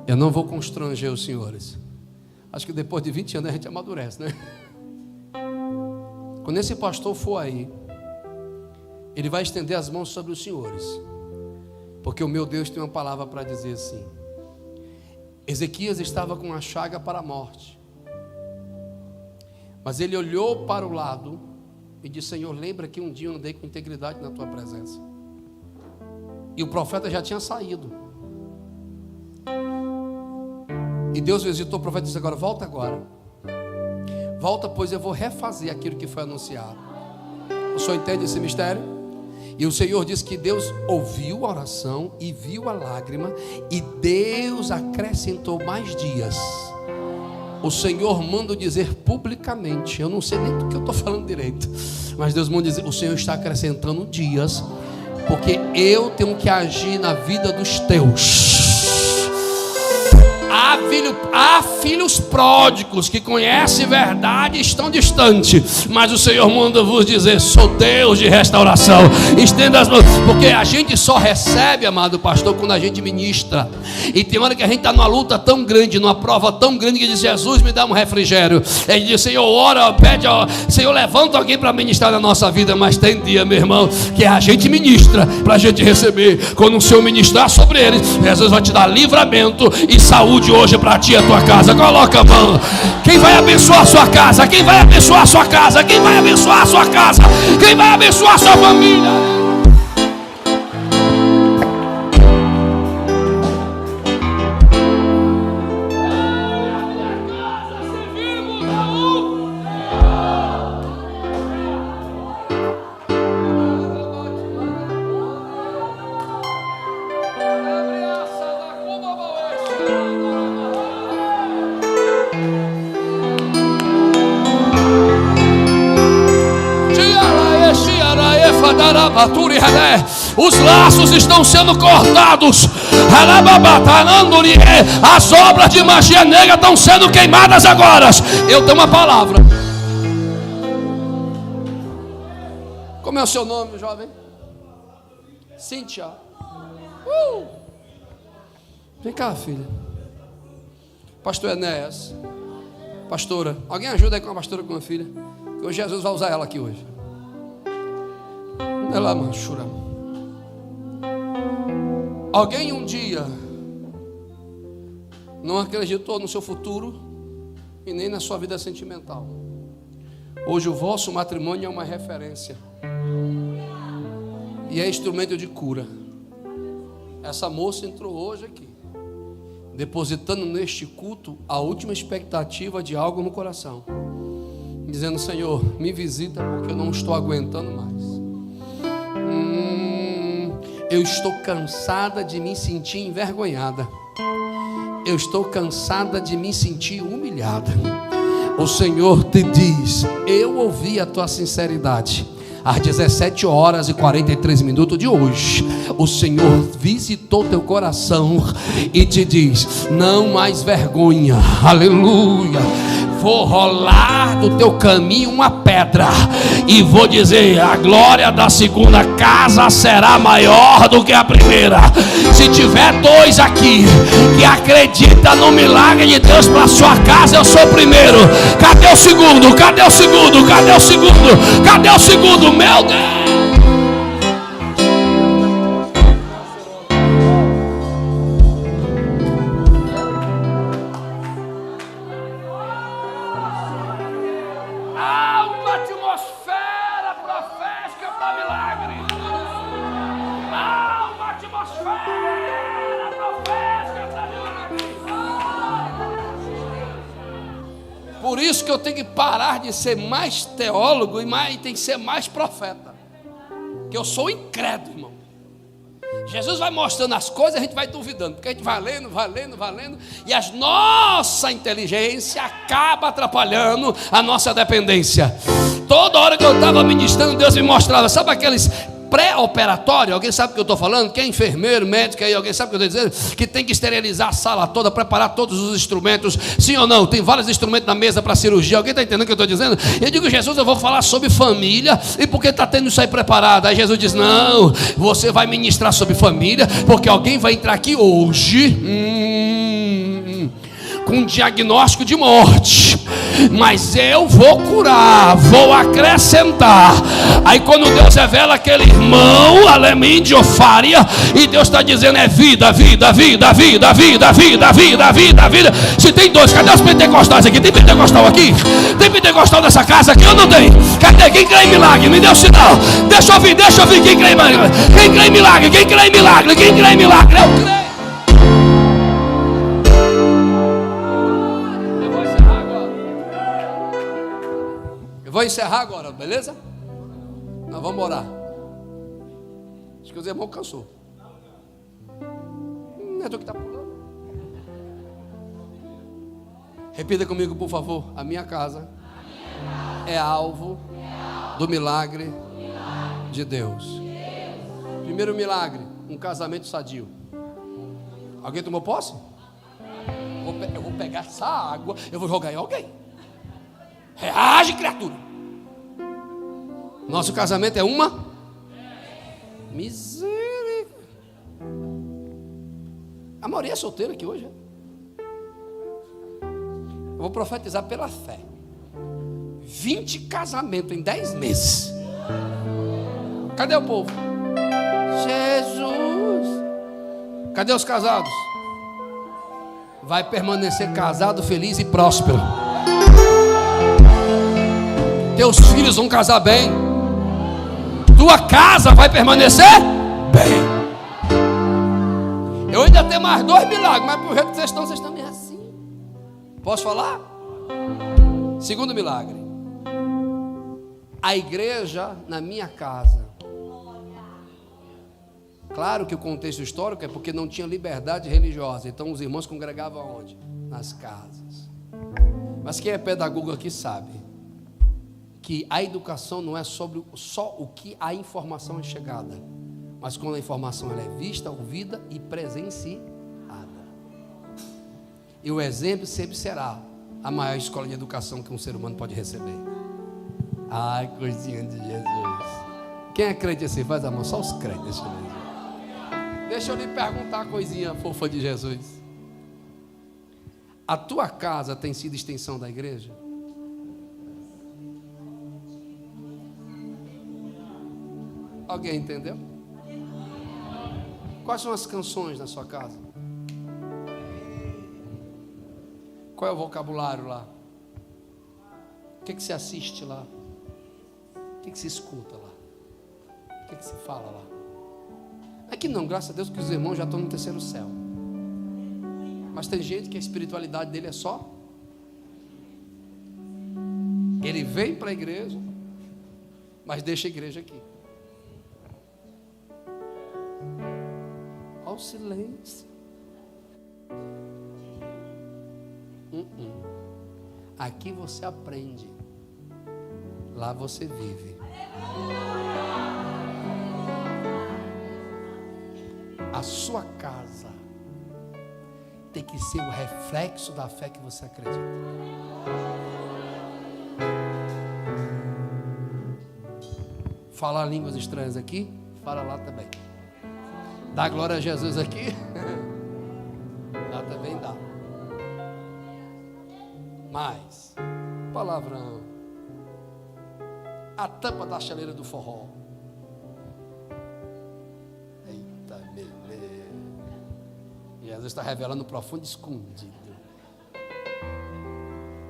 Eu não vou constranger os senhores. Acho que depois de 20 anos a gente amadurece, né? Quando esse pastor for aí, ele vai estender as mãos sobre os senhores, porque o meu Deus tem uma palavra para dizer assim. Ezequias estava com uma chaga para a morte, mas ele olhou para o lado e disse: Senhor, lembra que um dia eu andei com integridade na tua presença. E o profeta já tinha saído. E Deus visitou o profeta e disse: agora, volta agora. Volta, pois eu vou refazer aquilo que foi anunciado. O senhor entende esse mistério? E o Senhor disse que Deus ouviu a oração e viu a lágrima, e Deus acrescentou mais dias. O Senhor manda dizer publicamente, eu não sei nem do que eu estou falando direito, mas Deus manda dizer: o Senhor está acrescentando dias, porque eu tenho que agir na vida dos teus. Há filhos pródigos que conhecem verdade e estão distantes, mas o Senhor manda vos dizer: sou Deus de restauração. Estenda as mãos, porque a gente só recebe, amado pastor, quando a gente ministra. E tem hora que a gente está numa luta tão grande, numa prova tão grande, que diz: Jesus, me dá um refrigério. Ele diz: Senhor, ora, pede, Senhor, levanta alguém para ministrar na nossa vida. Mas tem dia, meu irmão, que a gente ministra para a gente receber. Quando o Senhor ministrar sobre eles, Jesus vai te dar livramento e saúde hoje para ti e a tua casa. Coloca a mão. Quem vai abençoar a sua casa? Quem vai abençoar a sua casa? Quem vai abençoar a sua casa? Quem vai abençoar a sua família? Os laços estão sendo cortados. As obras de magia negra estão sendo queimadas agora. Eu tenho uma palavra. Como é o seu nome, jovem? Cíntia. Vem cá, filha. Pastor Enéas. Pastora. Alguém ajuda aí com a pastora, com a filha? Que hoje Jesus vai usar ela aqui hoje. Ela manchura. Alguém um dia não acreditou no seu futuro, e nem na sua vida sentimental. Hoje o vosso matrimônio é uma referência e é instrumento de cura. Essa moça entrou hoje aqui, depositando neste culto a última expectativa de algo no coração, dizendo: Senhor, me visita porque eu não estou aguentando mais. Eu estou cansada de me sentir envergonhada. Eu estou cansada de me sentir humilhada. O Senhor te diz: eu ouvi a tua sinceridade. Às 17h43 de hoje, o Senhor visitou teu coração e te diz: não mais vergonha, aleluia. Vou rolar do teu caminho uma pedra e vou dizer: a glória da segunda casa será maior do que a primeira. Se tiver dois aqui que acredita no milagre de Deus para sua casa, eu sou o primeiro. Cadê o segundo? Cadê o segundo? Cadê o segundo? Cadê o segundo? Meu Deus! Por isso que eu tenho que parar de ser mais teólogo e tem que ser mais profeta. Que eu sou incrédulo, irmão. Jesus vai mostrando as coisas, a gente vai duvidando, porque a gente vai lendo, e a nossa inteligência acaba atrapalhando a nossa dependência. Toda hora que eu estava ministrando, Deus me mostrava, sabe aqueles pré-operatório? Alguém sabe o que eu estou falando? Quem é enfermeiro, médico aí, alguém sabe o que eu estou dizendo? Que tem que esterilizar a sala toda, preparar todos os instrumentos, sim ou não? Tem vários instrumentos na mesa para cirurgia. Alguém está entendendo o que eu estou dizendo? Eu digo: Jesus, eu vou falar sobre família, e por que está tendo isso aí preparado? Aí Jesus diz: não, você vai ministrar sobre família, porque alguém vai entrar aqui hoje com um diagnóstico de morte, mas eu vou curar, vou acrescentar. Aí quando Deus revela aquele irmão alemão de Ofária, e Deus está dizendo: é vida, vida, vida, vida, vida, vida, vida, vida, vida. Se tem dois, cadê os pentecostais aqui? Tem pentecostal aqui? Tem pentecostal nessa casa aqui? Eu não tenho. Cadê? Quem crê em milagre? Me dê um sinal. Deixa eu ouvir. Quem crê em milagre? Quem crê em milagre? Quem crê em milagre? Quem crê em milagre? Eu creio. Vou encerrar agora, beleza? Nós vamos orar. Acho que os irmãos cansou. Não é tu que está pulando. Repita comigo, por favor. A minha casa é alvo do milagre de Deus. Primeiro milagre: um casamento sadio. Alguém tomou posse? Eu vou pegar essa água, eu vou jogar em alguém. Reage, criatura. Nosso casamento é uma miséria. A maioria é solteira aqui hoje. Eu vou profetizar pela fé. 20 casamentos em 10 meses. Cadê o povo? Jesus. Cadê os casados? Vai permanecer casado, feliz e próspero. Teus filhos vão casar bem. Tua casa vai permanecer bem. Eu ainda tenho mais 2 milagres, mas por jeito que vocês estão meio assim. Posso falar? Segundo milagre: a igreja na minha casa. Claro que o contexto histórico é porque não tinha liberdade religiosa, então os irmãos congregavam onde? Nas casas. Mas quem é pedagogo aqui sabe que a educação não é sobre só o que a informação é chegada, mas quando a informação ela é vista, ouvida e presenciada. E o exemplo sempre será a maior escola de educação que um ser humano pode receber. Ai, coisinha de Jesus. Quem é crente assim? Faz a mão, só os crentes. Deixa eu lhe perguntar uma coisinha fofa de Jesus. A tua casa tem sido extensão da igreja? Alguém entendeu? Quais são as canções na sua casa? Qual é o vocabulário lá? O que se assiste lá? O que se escuta lá? O que se fala lá? Aqui não, graças a Deus que os irmãos já estão no terceiro céu. Mas tem gente que a espiritualidade dele é só. Ele vem para a igreja, mas deixa a igreja aqui. Olha o silêncio. Aqui você aprende, lá você vive. A sua casa tem que ser o reflexo da fé que você acredita. Falar línguas estranhas aqui, fala lá também. Dá glória a Jesus aqui, lá também dá. Mas, palavrão, a tampa da chaleira do forró. Eita, beleza. Jesus está revelando o profundo escondido.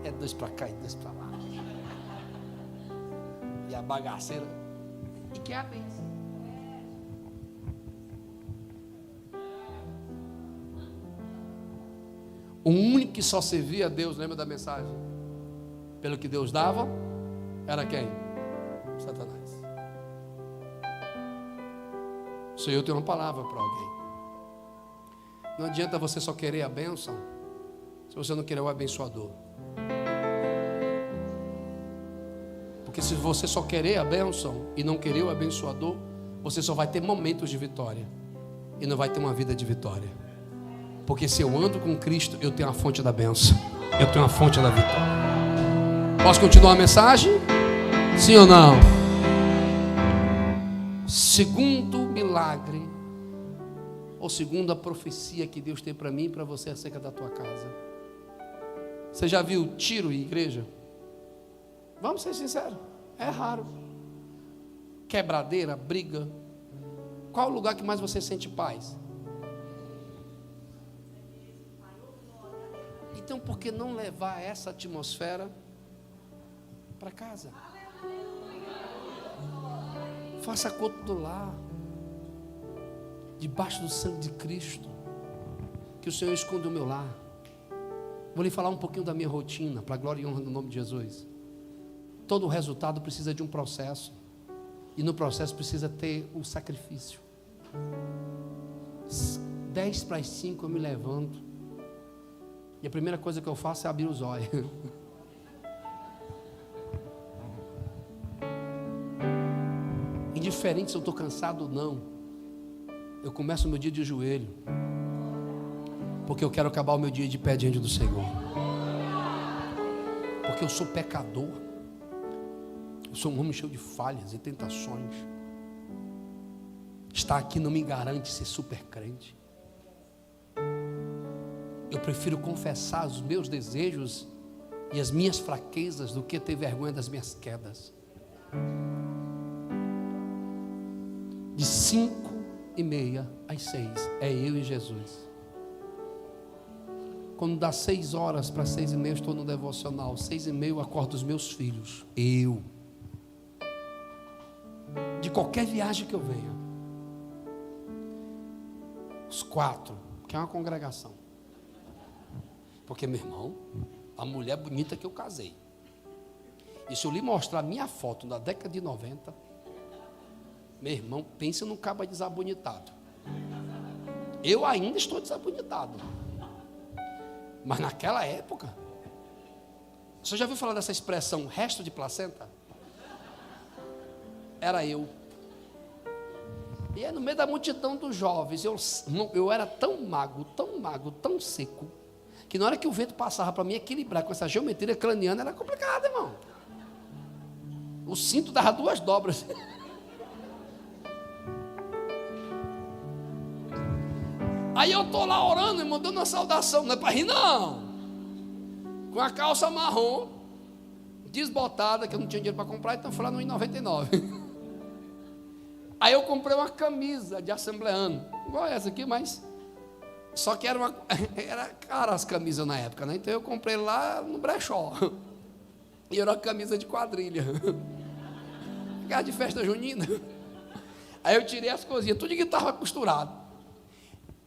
É dois para cá e dois para lá. E a bagaceira. E que é a bênção. O único que só servia a Deus, lembra da mensagem? Pelo que Deus dava, era quem? Satanás. O Senhor tem uma palavra para alguém. Não adianta você só querer a bênção, se você não querer o abençoador. Porque se você só querer a bênção e não querer o abençoador, você só vai ter momentos de vitória e não vai ter uma vida de vitória. Porque se eu ando com Cristo, eu tenho a fonte da bênção, eu tenho a fonte da vitória. Posso continuar a mensagem? Sim ou não? Segundo milagre, ou segundo a profecia que Deus tem para mim e para você acerca da tua casa. Você já viu tiro em igreja? Vamos ser sinceros, é raro. Quebradeira, briga. Qual o lugar que mais você sente paz? Então, por que não levar essa atmosfera para casa? Faça culto do lar, debaixo do sangue de Cristo, que o Senhor esconde o meu lar. Vou lhe falar um pouquinho da minha rotina, para a glória e honra do nome de Jesus. Todo resultado precisa de um processo, e no processo precisa ter o sacrifício. 4:50 eu me levanto, e a primeira coisa que eu faço é abrir os olhos. Indiferente se eu estou cansado ou não, eu começo o meu dia de joelho, porque eu quero acabar o meu dia de pé diante do Senhor. Porque eu sou pecador, eu sou um homem cheio de falhas e tentações. Estar aqui não me garante ser super crente. Eu prefiro confessar os meus desejos e as minhas fraquezas do que ter vergonha das minhas quedas. De 5:30 às 6 é eu e Jesus. Quando dá 6 horas para 6:30 eu estou no devocional. 6:30 eu acordo os meus filhos. Eu. De qualquer viagem que eu venha. Os 4, que é uma congregação. Porque, meu irmão, a mulher bonita que eu casei. E se eu lhe mostrar a minha foto da década de 90, meu irmão, pensa num caba desabonitado. Eu ainda estou desabonitado. Mas naquela época, você já ouviu falar dessa expressão, resto de placenta? Era eu. E aí, no meio da multidão dos jovens, eu era tão magro, tão seco, que na hora que o vento passava para mim equilibrar com essa geometria craniana, era complicado, irmão. O cinto dava 2 dobras. Aí eu estou lá orando, irmão, dando uma saudação, não é para rir não. Com a calça marrom, desbotada, que eu não tinha dinheiro para comprar, então fui lá no 1,99. Aí eu comprei uma camisa de assembleano, igual essa aqui, mas só que era cara as camisas na época, né? Então eu comprei lá no brechó. E era uma camisa de quadrilha. Aquela de festa junina. Aí eu tirei as coisinhas, tudo que estava costurado.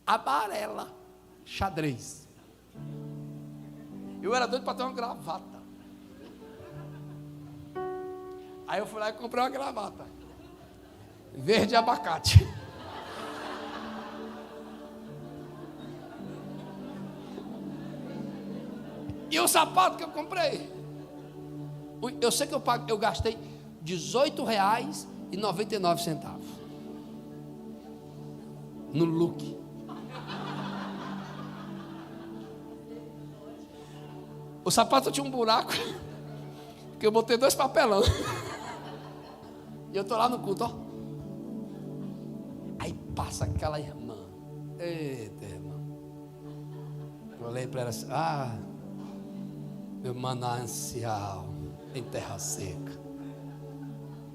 Amarela, xadrez. Eu era doido para ter uma gravata. Aí eu fui lá e comprei uma gravata. Verde abacate. E o sapato que eu comprei, eu sei que eu gastei R$18,99 no look. O sapato tinha um buraco, que eu botei 2 papelão. E eu estou lá no culto, ó. Aí passa aquela irmã. Eita, irmã. Eu olhei para ela assim, meu manancial em terra seca,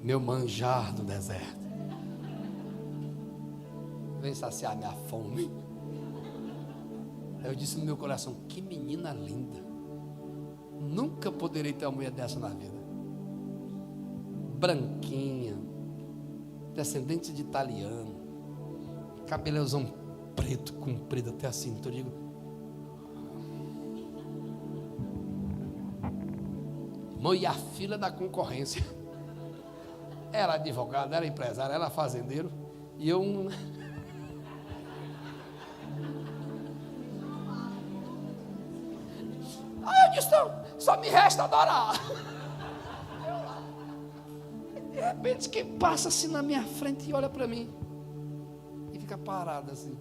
meu manjar do deserto, vem saciar minha fome. Aí eu disse no meu coração, que menina linda, nunca poderei ter uma mulher dessa na vida. Branquinha, descendente de italiano, cabelezão preto, comprido até a cintura. Eu digo, irmão, e a fila da concorrência. Era advogado, era empresário, era fazendeiro. E eu Aí eu disse, não, só me resta adorar. De repente quem passa assim na minha frente e olha para mim. E fica parada assim.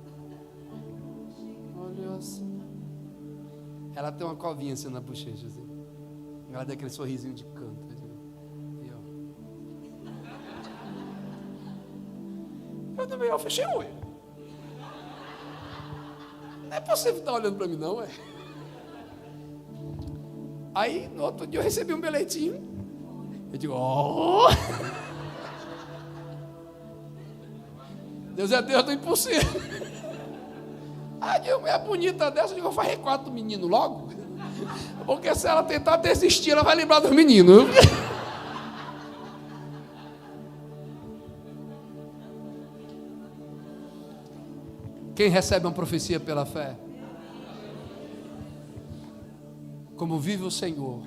Olha assim. Ela tem uma covinha assim na bochecha assim. Ela dá aquele sorrisinho de canto. E eu também, eu fechei o olho. Não é possível estar olhando para mim, não, é? Aí, no outro dia, eu recebi um bilhetinho. Eu digo, Deus é Deus do impossível. Aí, uma mulher bonita dessa, eu digo, eu faço requadro do menino logo. Porque se ela tentar desistir, ela vai lembrar dos meninos. Quem recebe uma profecia pela fé? Como vive o Senhor,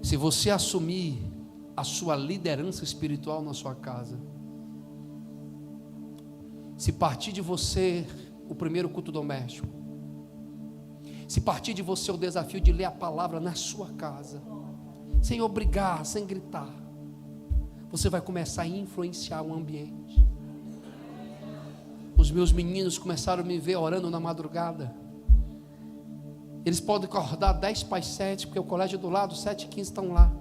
se você assumir a sua liderança espiritual na sua casa, se partir de você o primeiro culto doméstico, se partir de você o desafio de ler a palavra na sua casa, sem obrigar, sem gritar, você vai começar a influenciar o ambiente. Os meus meninos começaram a me ver orando na madrugada. Eles podem acordar 10 para as 7, porque o colégio do lado, 7h15 estão lá.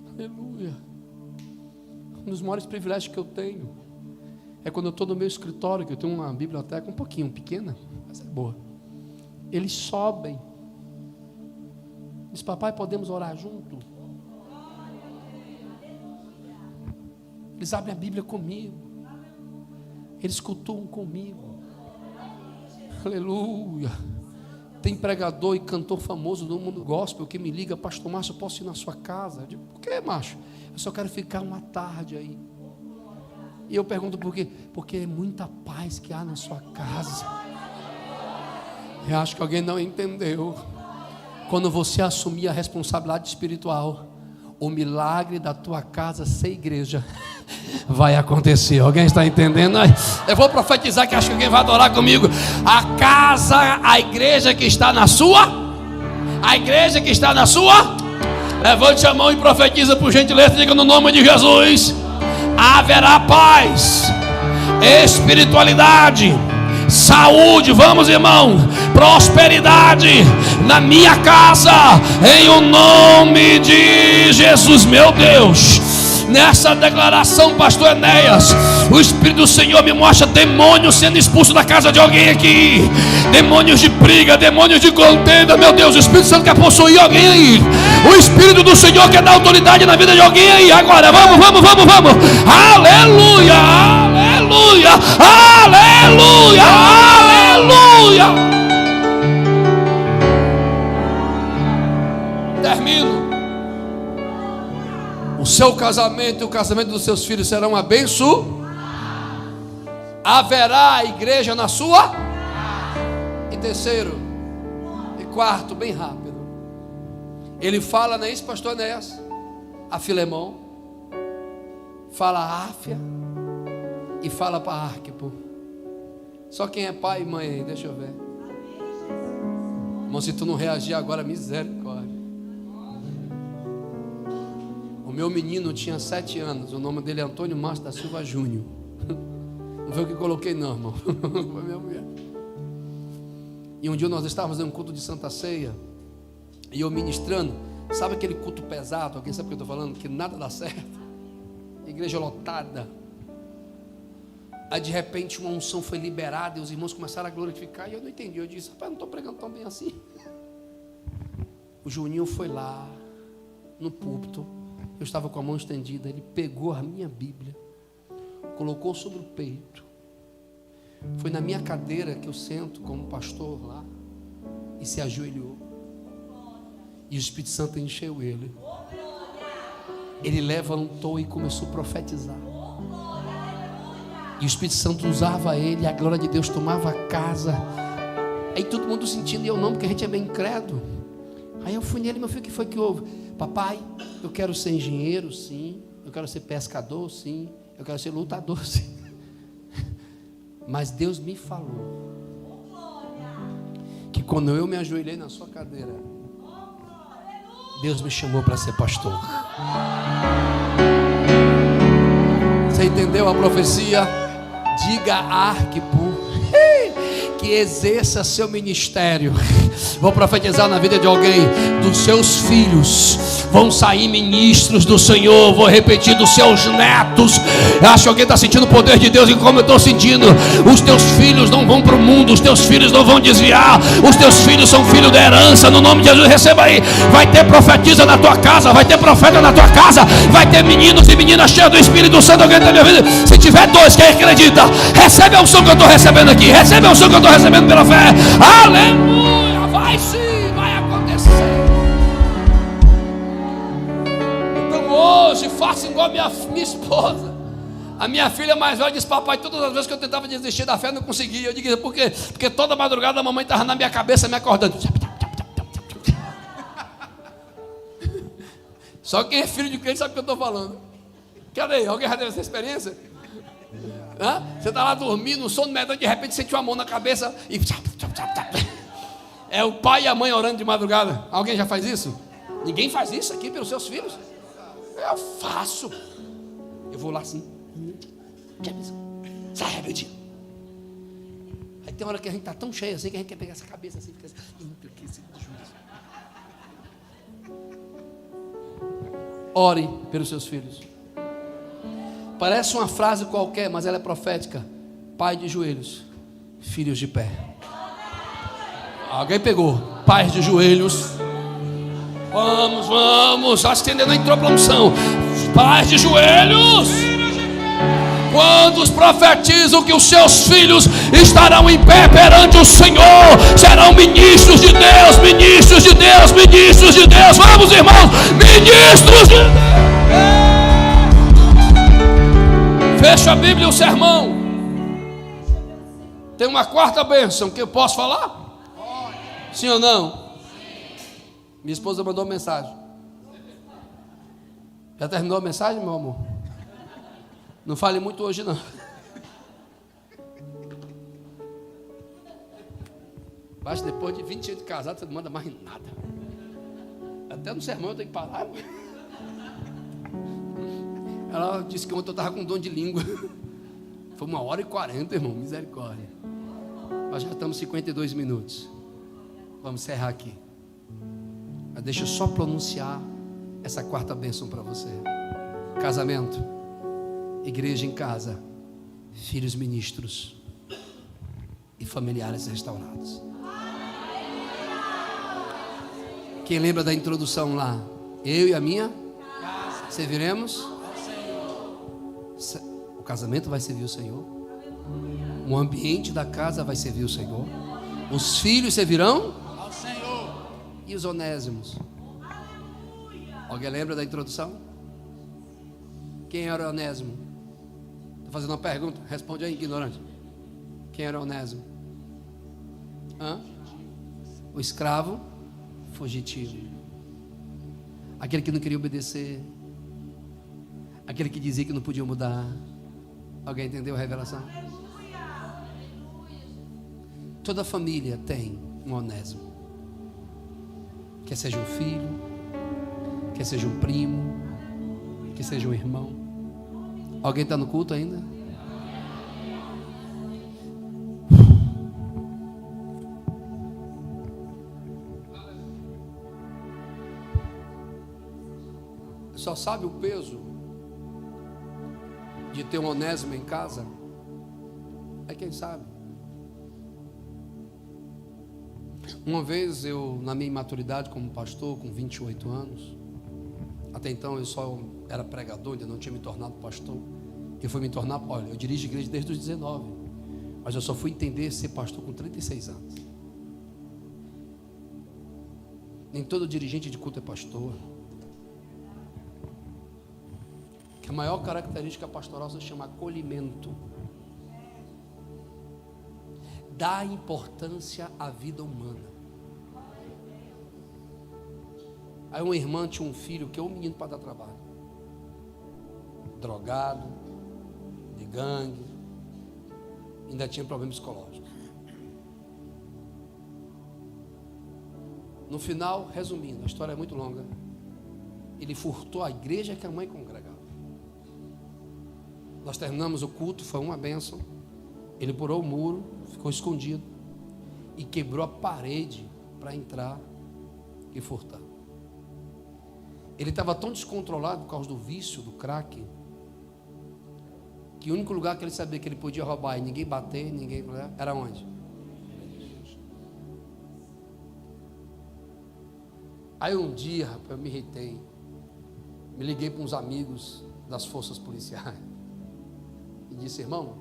Aleluia. Um dos maiores privilégios que eu tenho é quando eu estou no meu escritório, que eu tenho uma biblioteca um pouquinho pequena, mas é boa. Eles sobem. Diz, papai, podemos orar junto? Eles abrem a Bíblia comigo. Eles cultuam comigo. Aleluia. Tem pregador e cantor famoso do mundo gospel que me liga, pastor Márcio, eu posso ir na sua casa? Eu digo, por que, macho? Eu só quero ficar uma tarde aí. E eu pergunto por quê? Porque é muita paz que há na sua casa. Eu acho que alguém não entendeu. Quando você assumir a responsabilidade espiritual, o milagre da tua casa ser igreja vai acontecer. Alguém está entendendo? Eu vou profetizar, que acho que alguém vai adorar comigo. A casa, a igreja que está na sua, levante a mão e profetiza, por gentileza, diga no nome de Jesus: haverá paz, espiritualidade, saúde, vamos, irmão, prosperidade na minha casa, em o nome de Jesus. Meu Deus, nessa declaração, pastor Enéas, o Espírito do Senhor me mostra demônios sendo expulsos da casa de alguém aqui, demônios de briga, demônios de contenda. Meu Deus, o Espírito Santo quer possuir alguém aí, o Espírito do Senhor quer dar autoridade na vida de alguém aí, agora, vamos, aleluia, aleluia, aleluia, aleluia. Termino. seu casamento e o casamento dos seus filhos será uma bênção. Haverá igreja na sua. E terceiro e quarto, bem rápido, ele fala, não é isso, pastor Enéas? A Filemão, fala a Áfia e fala para Arquipo. Só quem é pai e mãe aí, deixa eu ver. Irmão, se tu não reagir agora, misericórdia. O meu menino tinha 7 anos, o nome dele é Antônio Márcio da Silva Júnior. Não foi o que coloquei não, irmão. Foi minha mulher. E um dia nós estávamos em um culto de Santa Ceia, e eu ministrando, sabe aquele culto pesado? Alguém sabe o que eu estou falando? Que nada dá certo. Igreja lotada. Aí de repente uma unção foi liberada e os irmãos começaram a glorificar, e eu não entendi. Eu disse, rapaz, eu não estou pregando tão bem assim. O Juninho foi lá no púlpito, eu estava com a mão estendida, ele pegou a minha Bíblia, colocou sobre o peito, foi na minha cadeira que eu sento como pastor lá, e se ajoelhou, e o Espírito Santo encheu ele. Ele levantou e começou a profetizar, e o Espírito Santo usava ele, e a glória de Deus tomava a casa. Aí todo mundo sentindo, e eu não, porque a gente é bem incrédulo. Aí eu fui nele, meu filho, o que foi que houve? Papai, eu quero ser engenheiro, sim. Eu quero ser pescador, sim. Eu quero ser lutador, sim. Mas Deus me falou que quando eu me ajoelhei na sua cadeira, Deus me chamou para ser pastor. Você entendeu a profecia? Diga a Arquipo que exerça seu ministério. Vou profetizar na vida de alguém. Dos seus filhos vão sair ministros do Senhor. Vou repetir, dos seus netos. Eu acho que alguém está sentindo o poder de Deus, e como eu estou sentindo. Os teus filhos não vão para o mundo, os teus filhos não vão desviar. Os teus filhos são filhos da herança. No nome de Jesus, receba aí. Vai ter profetisa na tua casa, vai ter profeta na tua casa, vai ter meninos e meninas cheios do Espírito Santo. Alguém está me ouvindo? Se tiver 2, quem acredita, recebe a unção que eu estou recebendo aqui. Recebe a unção que eu estou recebendo pela fé. Aleluia. Vai sim, vai acontecer. Então hoje faça igual a minha esposa. A minha filha mais velha diz, papai, todas as vezes que eu tentava desistir da fé, não conseguia. Eu digo, por quê? Porque toda madrugada a mamãe estava na minha cabeça me acordando. Só quem é filho de crente sabe o que eu estou falando. Cadê? Alguém já teve essa experiência? Hã? Você está lá dormindo, no sono medonho, de repente sente uma mão na cabeça e... É o pai e a mãe orando de madrugada. Alguém já faz isso? Ninguém faz isso aqui pelos seus filhos? Eu faço. Eu vou lá assim. Sai, rebeldia. Aí tem hora que a gente está tão cheio assim que a gente quer pegar essa cabeça assim, fica assim. Ore pelos seus filhos. Parece uma frase qualquer, mas ela é profética. Pai de joelhos, filhos de pé. Alguém pegou? Pais de joelhos. Vamos. Acho que ainda não entrou para a unção. Pais de joelhos. Quantos profetizam que os seus filhos estarão em pé perante o Senhor? Serão ministros de Deus, ministros de Deus, ministros de Deus. Vamos, irmãos, ministros de Deus. Fecha a Bíblia e o sermão. Tem uma quarta bênção que eu posso falar? Sim ou não? Minha esposa mandou uma mensagem. Já terminou a mensagem, meu amor? Não fale muito hoje, não. Mas depois de 20 anos de casado, você não manda mais nada. Até no sermão eu tenho que parar. Ela disse que ontem eu estava com dom de língua. Foi 1h40, irmão, misericórdia. Nós já estamos 52 minutos. Vamos encerrar aqui. Mas deixa eu só pronunciar essa quarta bênção para você. Casamento, igreja em casa, filhos ministros e familiares restaurados. Quem lembra da introdução lá? Eu e a minha serviremos. O casamento vai servir o Senhor. O ambiente da casa vai servir o Senhor. Os filhos servirão ao Senhor. E os onésimos? Alguém lembra da introdução? Quem era Onésimo? Estou fazendo uma pergunta, responde aí, ignorante. Quem era Onésimo? O escravo fugitivo. Aquele que não queria obedecer. Aquele que dizia que não podia mudar. Alguém entendeu a revelação? Toda família tem um Onésimo. Quer seja um filho, quer seja um primo, quer seja um irmão. Alguém está no culto ainda? Só sabe o peso de ter um Onésimo em casa? É quem sabe. Uma vez eu, na minha imaturidade como pastor, com 28 anos, até então eu só era pregador, ainda não tinha me tornado pastor. Eu fui me tornar, olha, eu dirijo igreja desde os 19, mas eu só fui entender ser pastor com 36 anos. Nem todo dirigente de culto é pastor. Que a maior característica pastoral se chama acolhimento. Dá importância à vida humana. Aí uma irmã tinha um filho que é um menino para dar trabalho. Drogado, de gangue, ainda tinha problemas psicológicos. No final, resumindo, a história é muito longa, ele furtou a igreja que a mãe congregava. Nós terminamos o culto, foi uma bênção. Ele pulou o muro, ficou escondido e quebrou a parede para entrar e furtar. Ele estava tão descontrolado por causa do vício, do crack, que o único lugar que ele sabia que ele podia roubar e ninguém bater, ninguém, era onde? Aí um dia, rapaz, eu me irritei, me liguei para uns amigos das forças policiais e disse: irmão,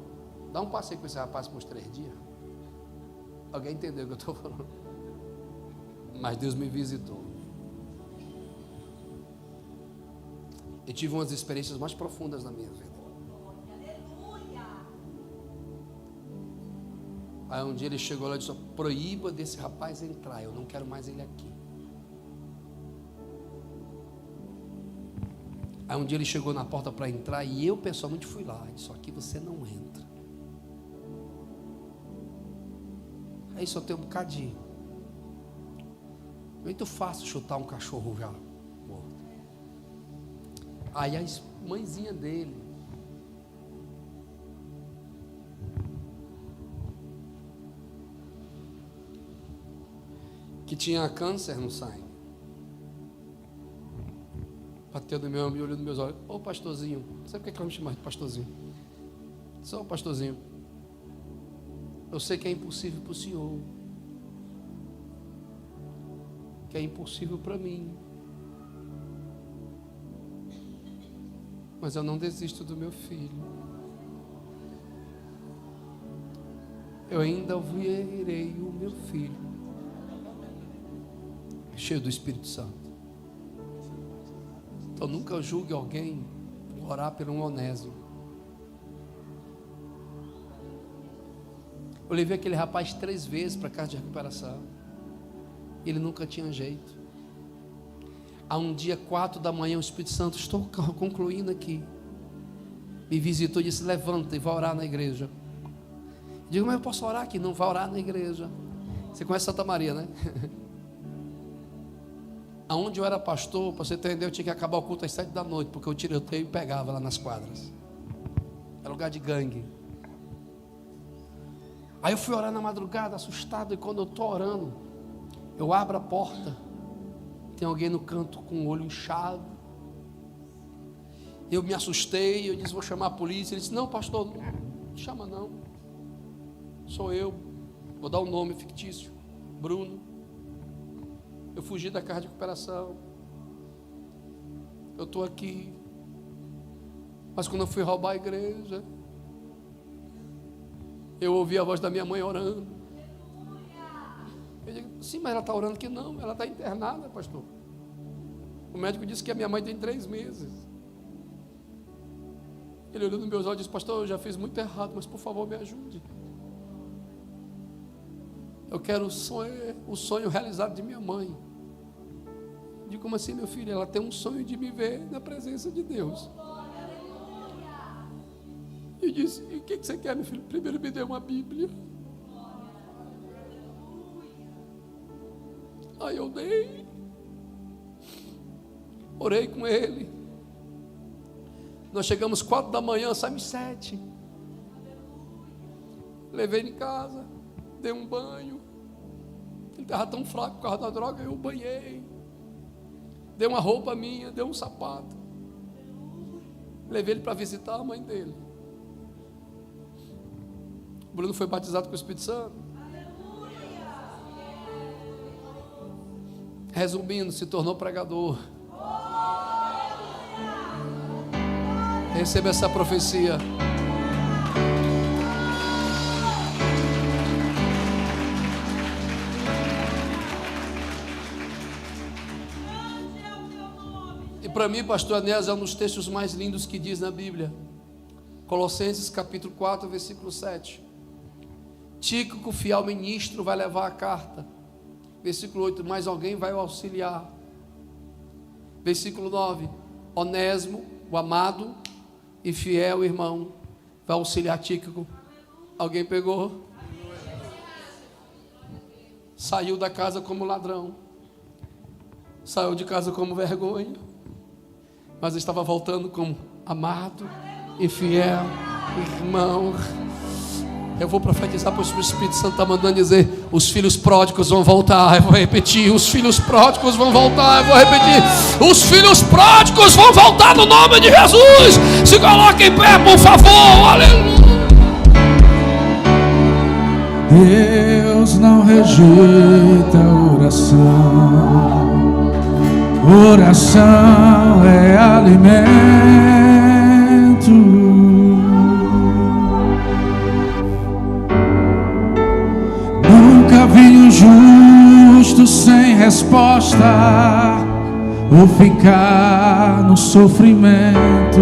dá um passeio com esse rapaz por uns 3 dias. Alguém entendeu o que eu estou falando? Mas Deus me visitou. Eu tive umas experiências mais profundas na minha vida. Aí um dia ele chegou lá e disse: proíba desse rapaz entrar, eu não quero mais ele aqui. Aí um dia ele chegou na porta para entrar e eu pessoalmente fui lá e disse: aqui você não entra. Aí só tem um bocadinho. Muito fácil chutar um cachorro já morto. Aí a mãezinha dele que tinha câncer no sangue bateu no meu ombro e olhou nos meus olhos: ô pastorzinho, sabe por que ela me chama de pastorzinho? Só o pastorzinho, eu sei que é impossível para o senhor, que é impossível para mim, mas eu não desisto do meu filho. Eu ainda verei o meu filho cheio do Espírito Santo. Então nunca julgue alguém por orar por um Onésimo. Eu levei aquele rapaz 3 vezes para casa de recuperação. Ele nunca tinha jeito. A um dia 4 da manhã o Espírito Santo, estou concluindo aqui, me visitou e disse: levanta e vai orar na igreja. Eu digo: mas eu posso orar aqui? Não, vai orar na igreja. Você conhece Santa Maria, né? Aonde eu era pastor, para você entender, eu tinha que acabar o culto às 7 da noite, porque eu tiroteio e pegava lá nas quadras. Era lugar de gangue. Aí eu fui orar na madrugada, assustado, e quando eu estou orando, eu abro a porta, tem alguém no canto com o olho inchado. Eu me assustei, eu disse: vou chamar a polícia. Ele disse: não, pastor, não chama não, sou eu, vou dar um nome fictício, Bruno. Eu fugi da casa de recuperação, eu estou aqui, mas quando eu fui roubar a igreja, eu ouvi a voz da minha mãe orando. Eu digo: sim, mas ela está orando que não, ela está internada, pastor. O médico disse que a minha mãe tem 3 meses. Ele olhou nos meus olhos e disse: pastor, eu já fiz muito errado, mas por favor me ajude. Eu quero o sonho realizado de minha mãe. Eu digo: como assim, meu filho? Ela tem um sonho de me ver na presença de Deus. E disse: e o que você quer, meu filho? Primeiro me dê uma Bíblia. Aí eu dei. Orei com ele. Nós chegamos 4 da manhã, saímos 7. Levei ele em casa, dei um banho. Ele estava tão fraco por causa da droga, eu o banhei. Dei uma roupa minha, dei um sapato. Levei ele para visitar a mãe dele. O Bruno foi batizado com o Espírito Santo. Resumindo, se tornou pregador. Receba essa profecia. E para mim, pastor Anésio, é um dos textos mais lindos que diz na Bíblia. Colossenses capítulo 4, versículo 7. Tíquico, fiel ministro, vai levar a carta. Versículo 8, mais alguém vai o auxiliar. Versículo 9, Onésimo, o amado e fiel irmão, vai auxiliar Tíquico. Alguém pegou? Saiu da casa como ladrão, saiu de casa como vergonha, mas estava voltando como amado e fiel irmão. Eu vou profetizar, pois o Espírito Santo está mandando dizer: os filhos pródigos vão voltar. Eu vou repetir: os filhos pródigos vão voltar. Eu vou repetir: os filhos pródigos vão voltar no nome de Jesus. Se coloque em pé, por favor. Aleluia. Deus não rejeita oração. Oração é alimento. Nunca vi um justo sem resposta ou ficar no sofrimento.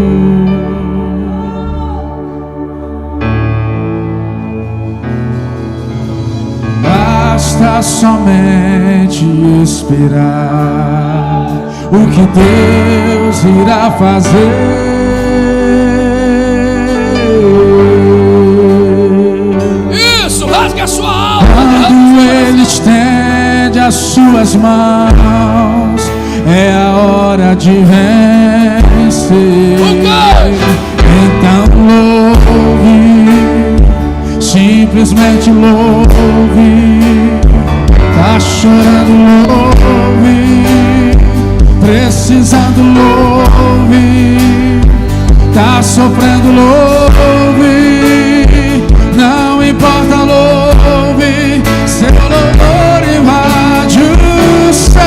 Basta somente esperar o que Deus irá fazer. Rasgue a sua alma. Quando Ele estende as suas mãos, é a hora de vencer. Então louve, simplesmente louve. Tá chorando, louve. Precisando, louve. Tá sofrendo, louve. Não importa, louve. Seu louvor invade o céu.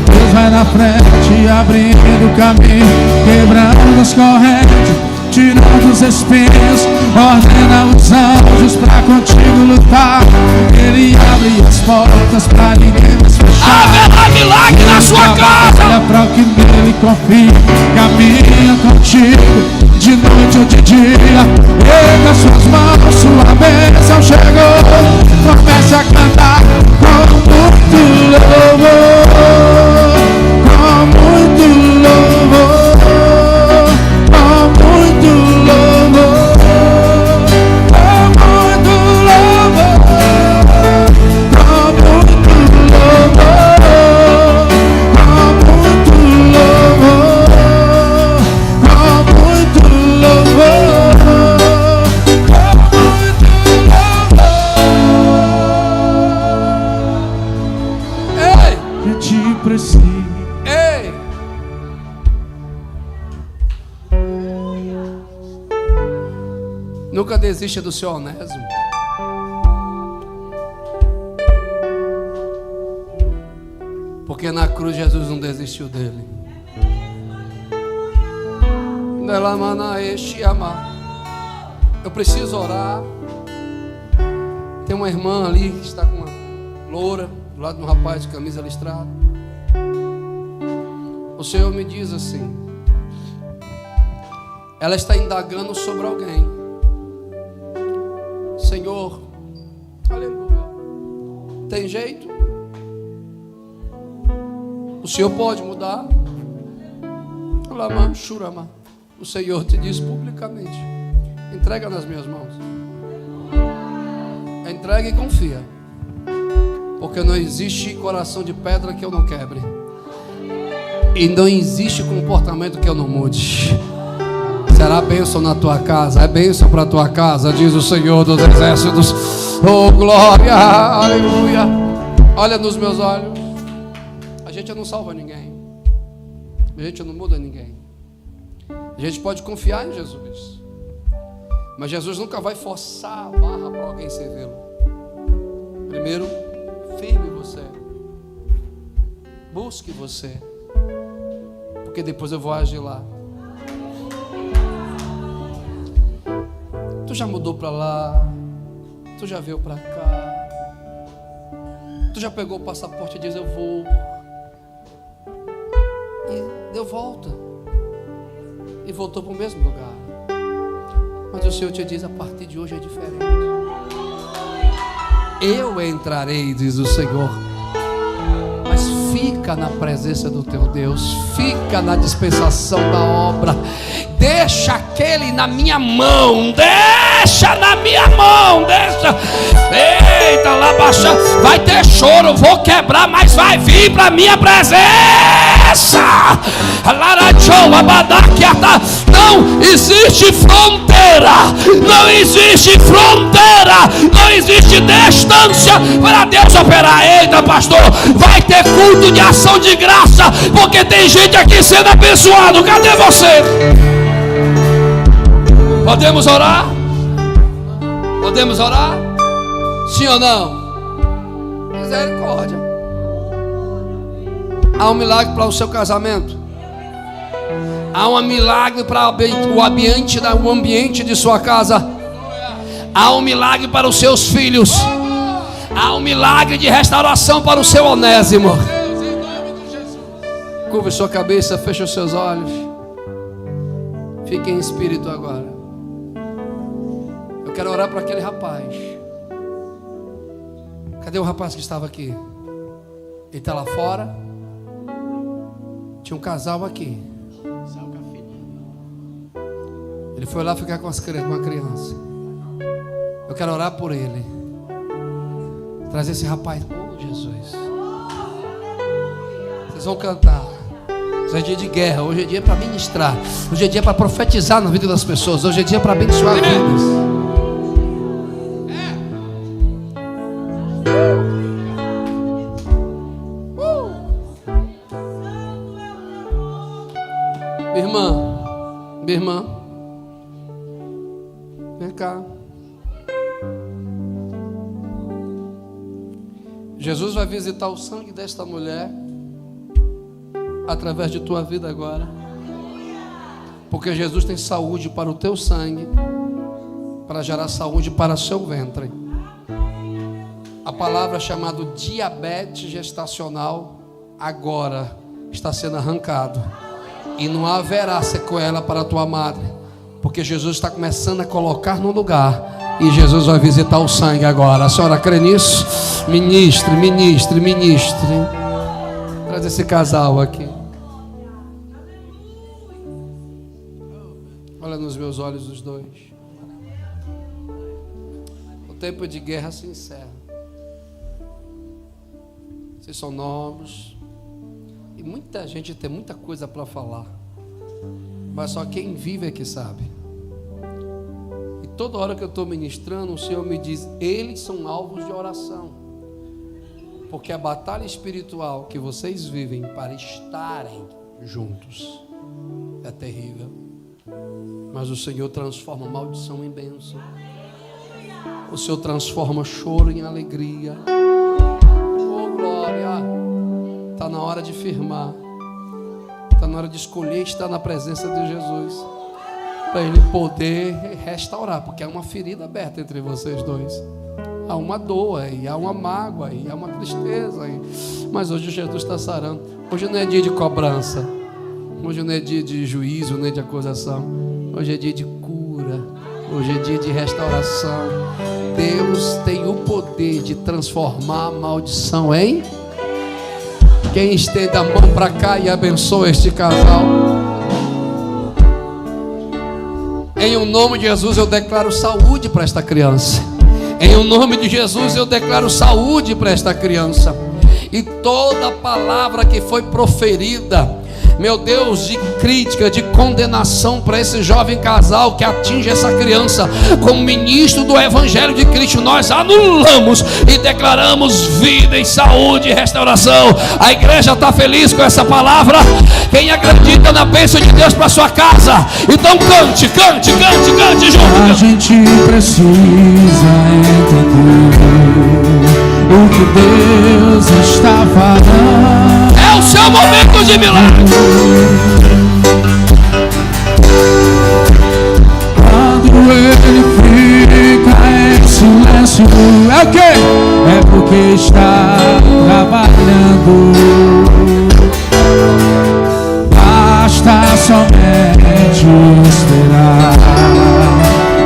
Deus vai na frente, abrindo o caminho, quebrando as correntes, tirando os espinhos, ordena os anjos pra contigo lutar. Ele abre as portas pra ninguém mais fechar. Haverá milagre na sua casa. Olha pra o que nele confia, caminha contigo de noite ou de dia. Erga suas mãos, sua bênção chegou. Comece a cantar com muito louvor, com muito louvor, com muito louvor, com muito louvor, com muito louvor, com muito louvor, com muito louvor, Ei, que te precisa. ei. Nunca desista do seu Onésimo. Porque na cruz Jesus não desistiu dele. Eu preciso orar. Tem uma irmã ali que está com uma loura do lado de um rapaz de camisa listrada. O Senhor me diz assim: ela está indagando sobre alguém. Senhor, aleluia, tem jeito? O Senhor pode mudar? Lama, Shurama. O Senhor te diz publicamente: entrega nas minhas mãos. Entrega e confia, porque não existe coração de pedra que eu não quebre, e não existe comportamento que eu não mude. Será bênção na tua casa, é bênção para a tua casa, diz o Senhor dos Exércitos. Oh glória, aleluia. Olha nos meus olhos. A gente não salva ninguém, a gente não muda ninguém. A gente pode confiar em Jesus, mas Jesus nunca vai forçar a barra para alguém servi-lo. Primeiro, firme você, busque você, porque depois eu vou agir lá. Tu já mudou para lá, tu já veio para cá, tu já pegou o passaporte e diz eu vou, e deu volta, e voltou para o mesmo lugar. Mas o Senhor te diz: a partir de hoje é diferente. Eu entrarei, diz o Senhor. Mas fica na presença do teu Deus, fica na dispensação da obra. Deixa aquele na minha mão, deixa na minha mão, deixa. Eita, lá baixa, vai ter choro, vou quebrar, mas vai vir para minha presença. Não existe fronteira, não existe fronteira, não existe distância para Deus operar. Eita, pastor, vai ter culto de ação de graça, porque tem gente aqui sendo abençoado. Cadê você? Podemos orar? Podemos orar? Sim ou não? Misericórdia. Há um milagre para o seu casamento. Há um milagre para o ambiente de sua casa. Há um milagre para os seus filhos. Há um milagre de restauração para o seu Onésimo. Curva sua cabeça, feche os seus olhos. Fique em espírito agora. Eu quero orar para aquele rapaz. Cadê o rapaz que estava aqui? Ele está lá fora. Tinha um casal aqui. Ele foi lá ficar com uma criança. Eu quero orar por ele. Trazer esse rapaz. Oh, Jesus. Vocês vão cantar. Hoje é dia de guerra. Hoje é dia para ministrar. Hoje é dia para profetizar na vida das pessoas. Hoje é dia para abençoar vidas. Minha irmã, vem cá. Jesus vai visitar o sangue desta mulher através de tua vida agora, porque Jesus tem saúde para o teu sangue, para gerar saúde para o seu ventre. A palavra chamada diabetes gestacional agora está sendo arrancado. E não haverá sequela para a tua madre, porque Jesus está começando a colocar no lugar. E Jesus vai visitar o sangue agora. A senhora crê nisso? Ministre, ministre, ministre. Traz esse casal aqui. Olha nos meus olhos os dois. O tempo de guerra se encerra. Vocês são novos. E muita gente tem muita coisa para falar, mas só quem vive é que sabe. E toda hora que eu estou ministrando, o Senhor me diz: eles são alvos de oração, porque a batalha espiritual que vocês vivem para estarem juntos é terrível. Mas o Senhor transforma maldição em bênção. O Senhor transforma choro em alegria. Oh glória! Está na hora de firmar. Está na hora de escolher estar na presença de Jesus, para Ele poder restaurar, porque há uma ferida aberta entre vocês dois. Há uma dor aí, há uma mágoa aí, há uma tristeza aí. Mas hoje Jesus está sarando. Hoje não é dia de cobrança. Hoje não é dia de juízo, nem de acusação. Hoje é dia de cura. Hoje é dia de restauração. Deus tem o poder de transformar a maldição em... Quem estende a mão para cá e abençoa este casal. Em o nome de Jesus eu declaro saúde para esta criança. Em o nome de Jesus eu declaro saúde para esta criança. E toda palavra que foi proferida, meu Deus, de crítica, de condenação para esse jovem casal que atinge essa criança, como ministro do Evangelho de Cristo, nós anulamos e declaramos vida e saúde e restauração. A igreja está feliz com essa palavra. Quem acredita na bênção de Deus para sua casa, então cante, cante, cante, cante junto. A gente precisa entender o que Deus está falando. É o seu momento de milagre. Quando ele fica em silêncio, é o quê? É porque está trabalhando. Basta somente esperar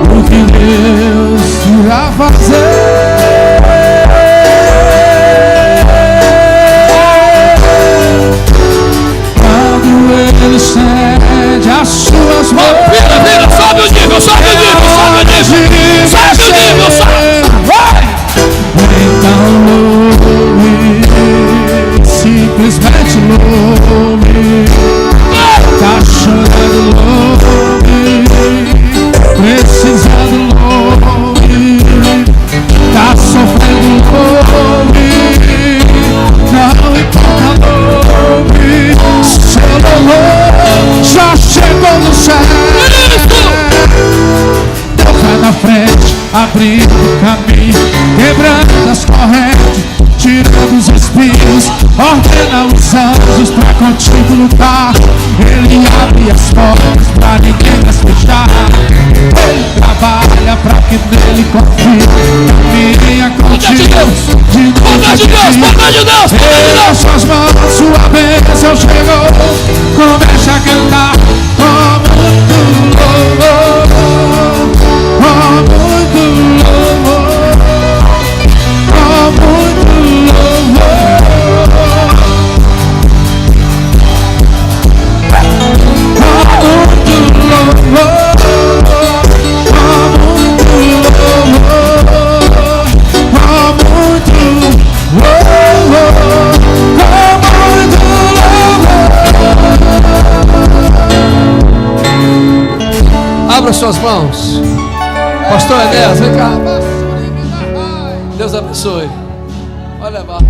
o que Deus irá fazer. Ele estende as suas mãos. Vira, sobe o nível, sobe o nível, sobe o nível, sobe o nível, sobe. Então louve, simplesmente louve. Tá chorando, louve. Precisando, louve. Tá sofrendo, louve. Não importa, louve. Já chegou no céu. Deus vai na frente, abrindo caminho, quebrando as correntes, tirando os espinhos, ordena os anjos pra contigo lutar. Ele abre as portas pra ninguém mais fechar. Ele trabalha pra que nele confie. Caminha contigo de noite a dia. Ele nas suas mãos, sua bênção chegou. Comece a cantar com muito louvor, com muito louvor, com muito louvor, com muito louvor, com muito louvor, com muito louvor. Abra suas mãos. Pastor Enéas, vem cá. Deus abençoe. Vai levar.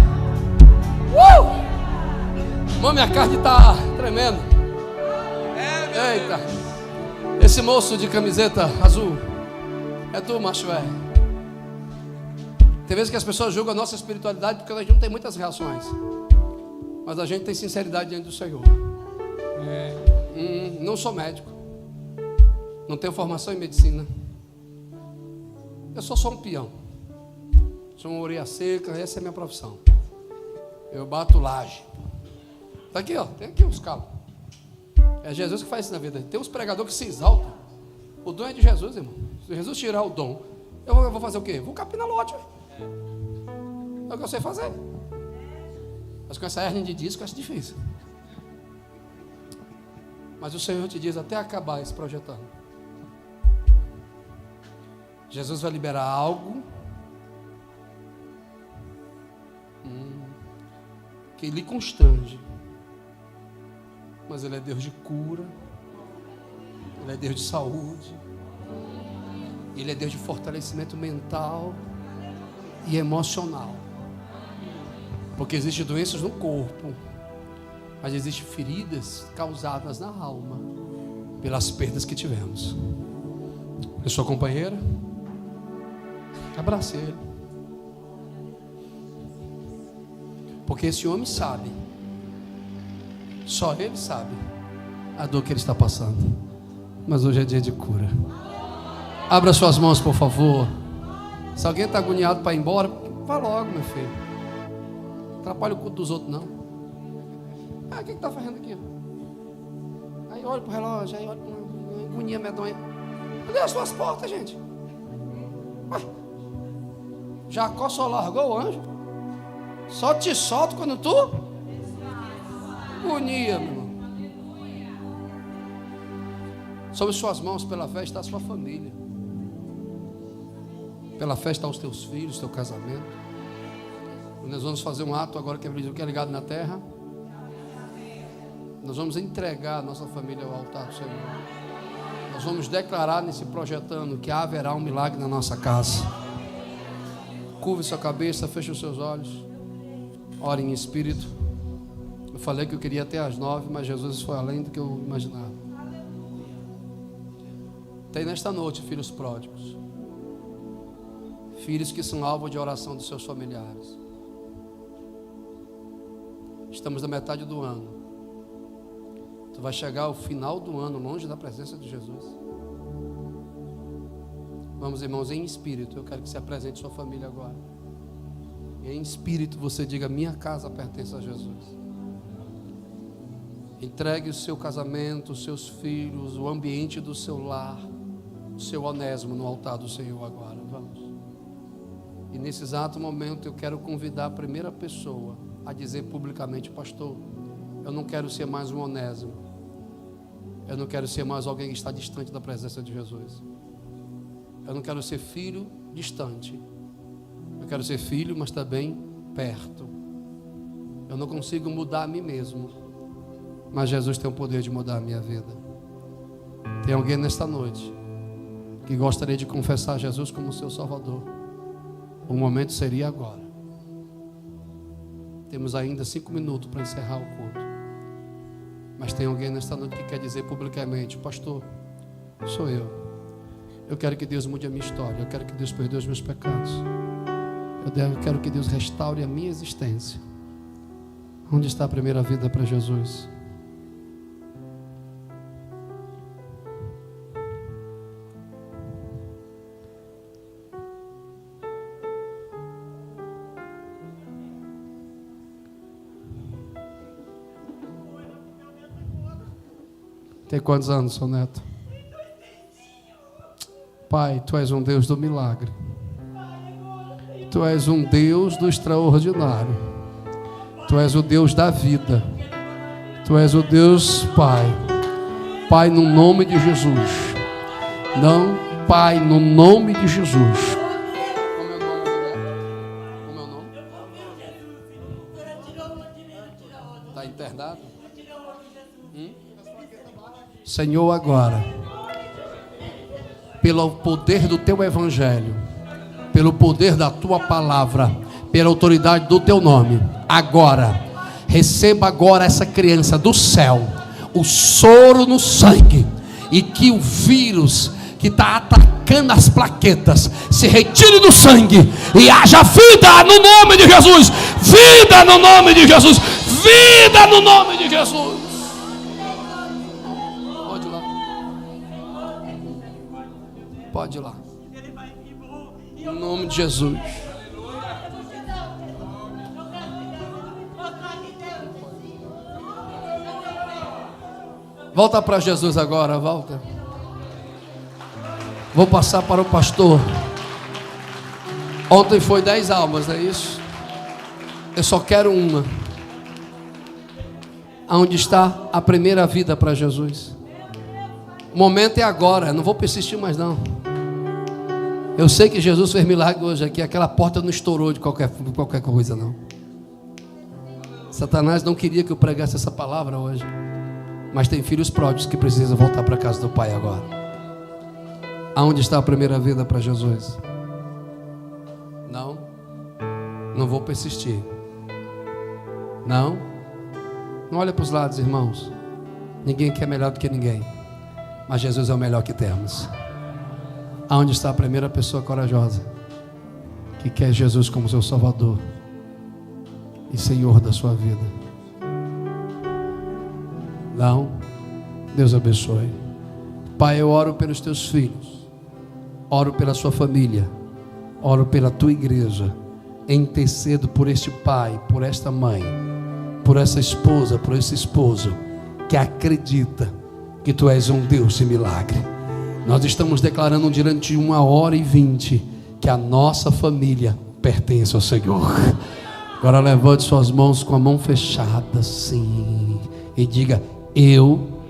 Irmão, minha carne está tremendo. Eita. Esse moço de camiseta azul é tu, macho, é. Tem vezes que as pessoas julgam a nossa espiritualidade porque a gente não tem muitas reações, mas a gente tem sinceridade diante do Senhor. Não sou médico, não tenho formação em medicina, eu sou só um peão, sou uma orelha seca, essa é a minha profissão. Eu bato laje. Tá aqui, ó, tem aqui uns calos. É Jesus que faz isso na vida. Tem uns pregadores que se exaltam. O dom é de Jesus, irmão. Se Jesus tirar o dom, eu vou fazer o quê? Vou capinar lote. É o que eu sei fazer. Mas com essa hernia de disco acho difícil. Mas o Senhor te diz até acabar esse projetando. Jesus vai liberar algo que lhe constrange. Mas Ele é Deus de cura. Ele é Deus de saúde. Ele é Deus de fortalecimento mental e emocional. Porque existem doenças no corpo, mas existem feridas causadas na alma pelas perdas que tivemos. Eu sou companheira. Abrace ele. Porque esse homem sabe, só ele sabe a dor que ele está passando. Mas hoje é dia de cura. Abra suas mãos, por favor. Se alguém está agoniado para ir embora, vá logo, meu filho. Atrapalha o culto dos outros, não. O que está fazendo aqui? Aí olha para o relógio, aí olha para agonia medonha. Cadê as suas portas, gente? Ué, Jacó só largou o anjo? Só te solto quando tu? Agonia, meu irmão. Sobre suas mãos, pela fé está a sua família. Pela fé está os teus filhos, teu casamento. Nós vamos fazer um ato agora que é ligado na terra. Nós vamos entregar a nossa família ao altar do Senhor. Nós vamos declarar nesse projetando que haverá um milagre na nossa casa. Curve sua cabeça, feche os seus olhos. Ore em espírito. Eu falei que eu queria até às 9, mas Jesus foi além do que eu imaginava. Tem nesta noite filhos pródigos. Filhos que são alvo de oração dos seus familiares. Estamos na metade do ano. Tu vai chegar ao final do ano longe da presença de Jesus. Vamos, irmãos, em espírito. Eu quero que você apresente sua família agora. E em espírito você diga: minha casa pertence a Jesus. Entregue o seu casamento, os seus filhos, o ambiente do seu lar, o seu Onésimo no altar do Senhor agora. Vamos. E nesse exato momento eu quero convidar a primeira pessoa a dizer publicamente: pastor, eu não quero ser mais um Onésimo. Eu não quero ser mais alguém que está distante da presença de Jesus. Eu não quero ser filho distante. Eu quero ser filho, mas também perto. Eu não consigo mudar a mim mesmo, mas Jesus tem o poder de mudar a minha vida. Tem alguém nesta noite que gostaria de confessar Jesus como seu Salvador? O momento seria agora. Temos ainda 5 minutos para encerrar o culto. Mas tem alguém nesta noite que quer dizer publicamente: pastor, sou eu. Eu quero que Deus mude a minha história. Eu quero que Deus perdoe os meus pecados. Eu quero que Deus restaure a minha existência. Onde está a primeira vida para Jesus? Tem quantos anos, seu neto? Pai, Tu és um Deus do milagre. Tu és um Deus do extraordinário. Tu és o Deus da vida. Tu és o Deus, Pai. Pai, no nome de Jesus. Não, Pai, no nome de Jesus. Como é o nome do neto? Como é o nome? Está internado? Senhor, agora, pelo poder do Teu Evangelho, pelo poder da Tua palavra, pela autoridade do Teu nome, agora, receba agora essa criança do céu, o soro no sangue, e que o vírus que está atacando as plaquetas se retire do sangue e haja vida no nome de Jesus, vida no nome de Jesus, vida no nome de Jesus. Pode ir lá. Em nome de Jesus. Volta para Jesus agora, volta. Vou passar para o pastor. Ontem foi 10 almas, não é isso? Eu só quero uma. Aonde está a primeira vida para Jesus? O momento é agora, não vou persistir mais não. Eu sei que Jesus fez milagre hoje aqui. Aquela porta não estourou de qualquer coisa não. Satanás não queria que eu pregasse essa palavra hoje. Mas tem filhos pródigos que precisam voltar para a casa do Pai agora. Aonde está a primeira vida para Jesus? Não. Não vou persistir. Não. Não olha para os lados, irmãos. Ninguém quer melhor do que ninguém. Mas Jesus é o melhor que temos. Aonde está a primeira pessoa corajosa que quer Jesus como seu Salvador e Senhor da sua vida? Não? Deus abençoe. Pai, eu oro pelos teus filhos, oro pela sua família, oro pela tua igreja, intercedo por este pai, por esta mãe, por essa esposa, por esse esposo que acredita que tu és um Deus de milagre. Nós estamos declarando durante 1h20 que a nossa família pertence ao Senhor. Agora levante suas mãos com a mão fechada, sim, e diga: eu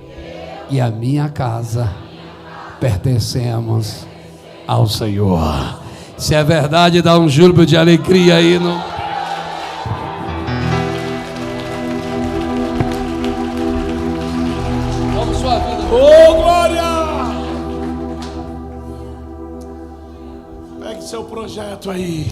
e a minha casa pertencemos ao Senhor. Se é verdade, dá um júbilo de alegria aí no... Vamos, sua vida. Ô, glória! Pegue seu projeto aí.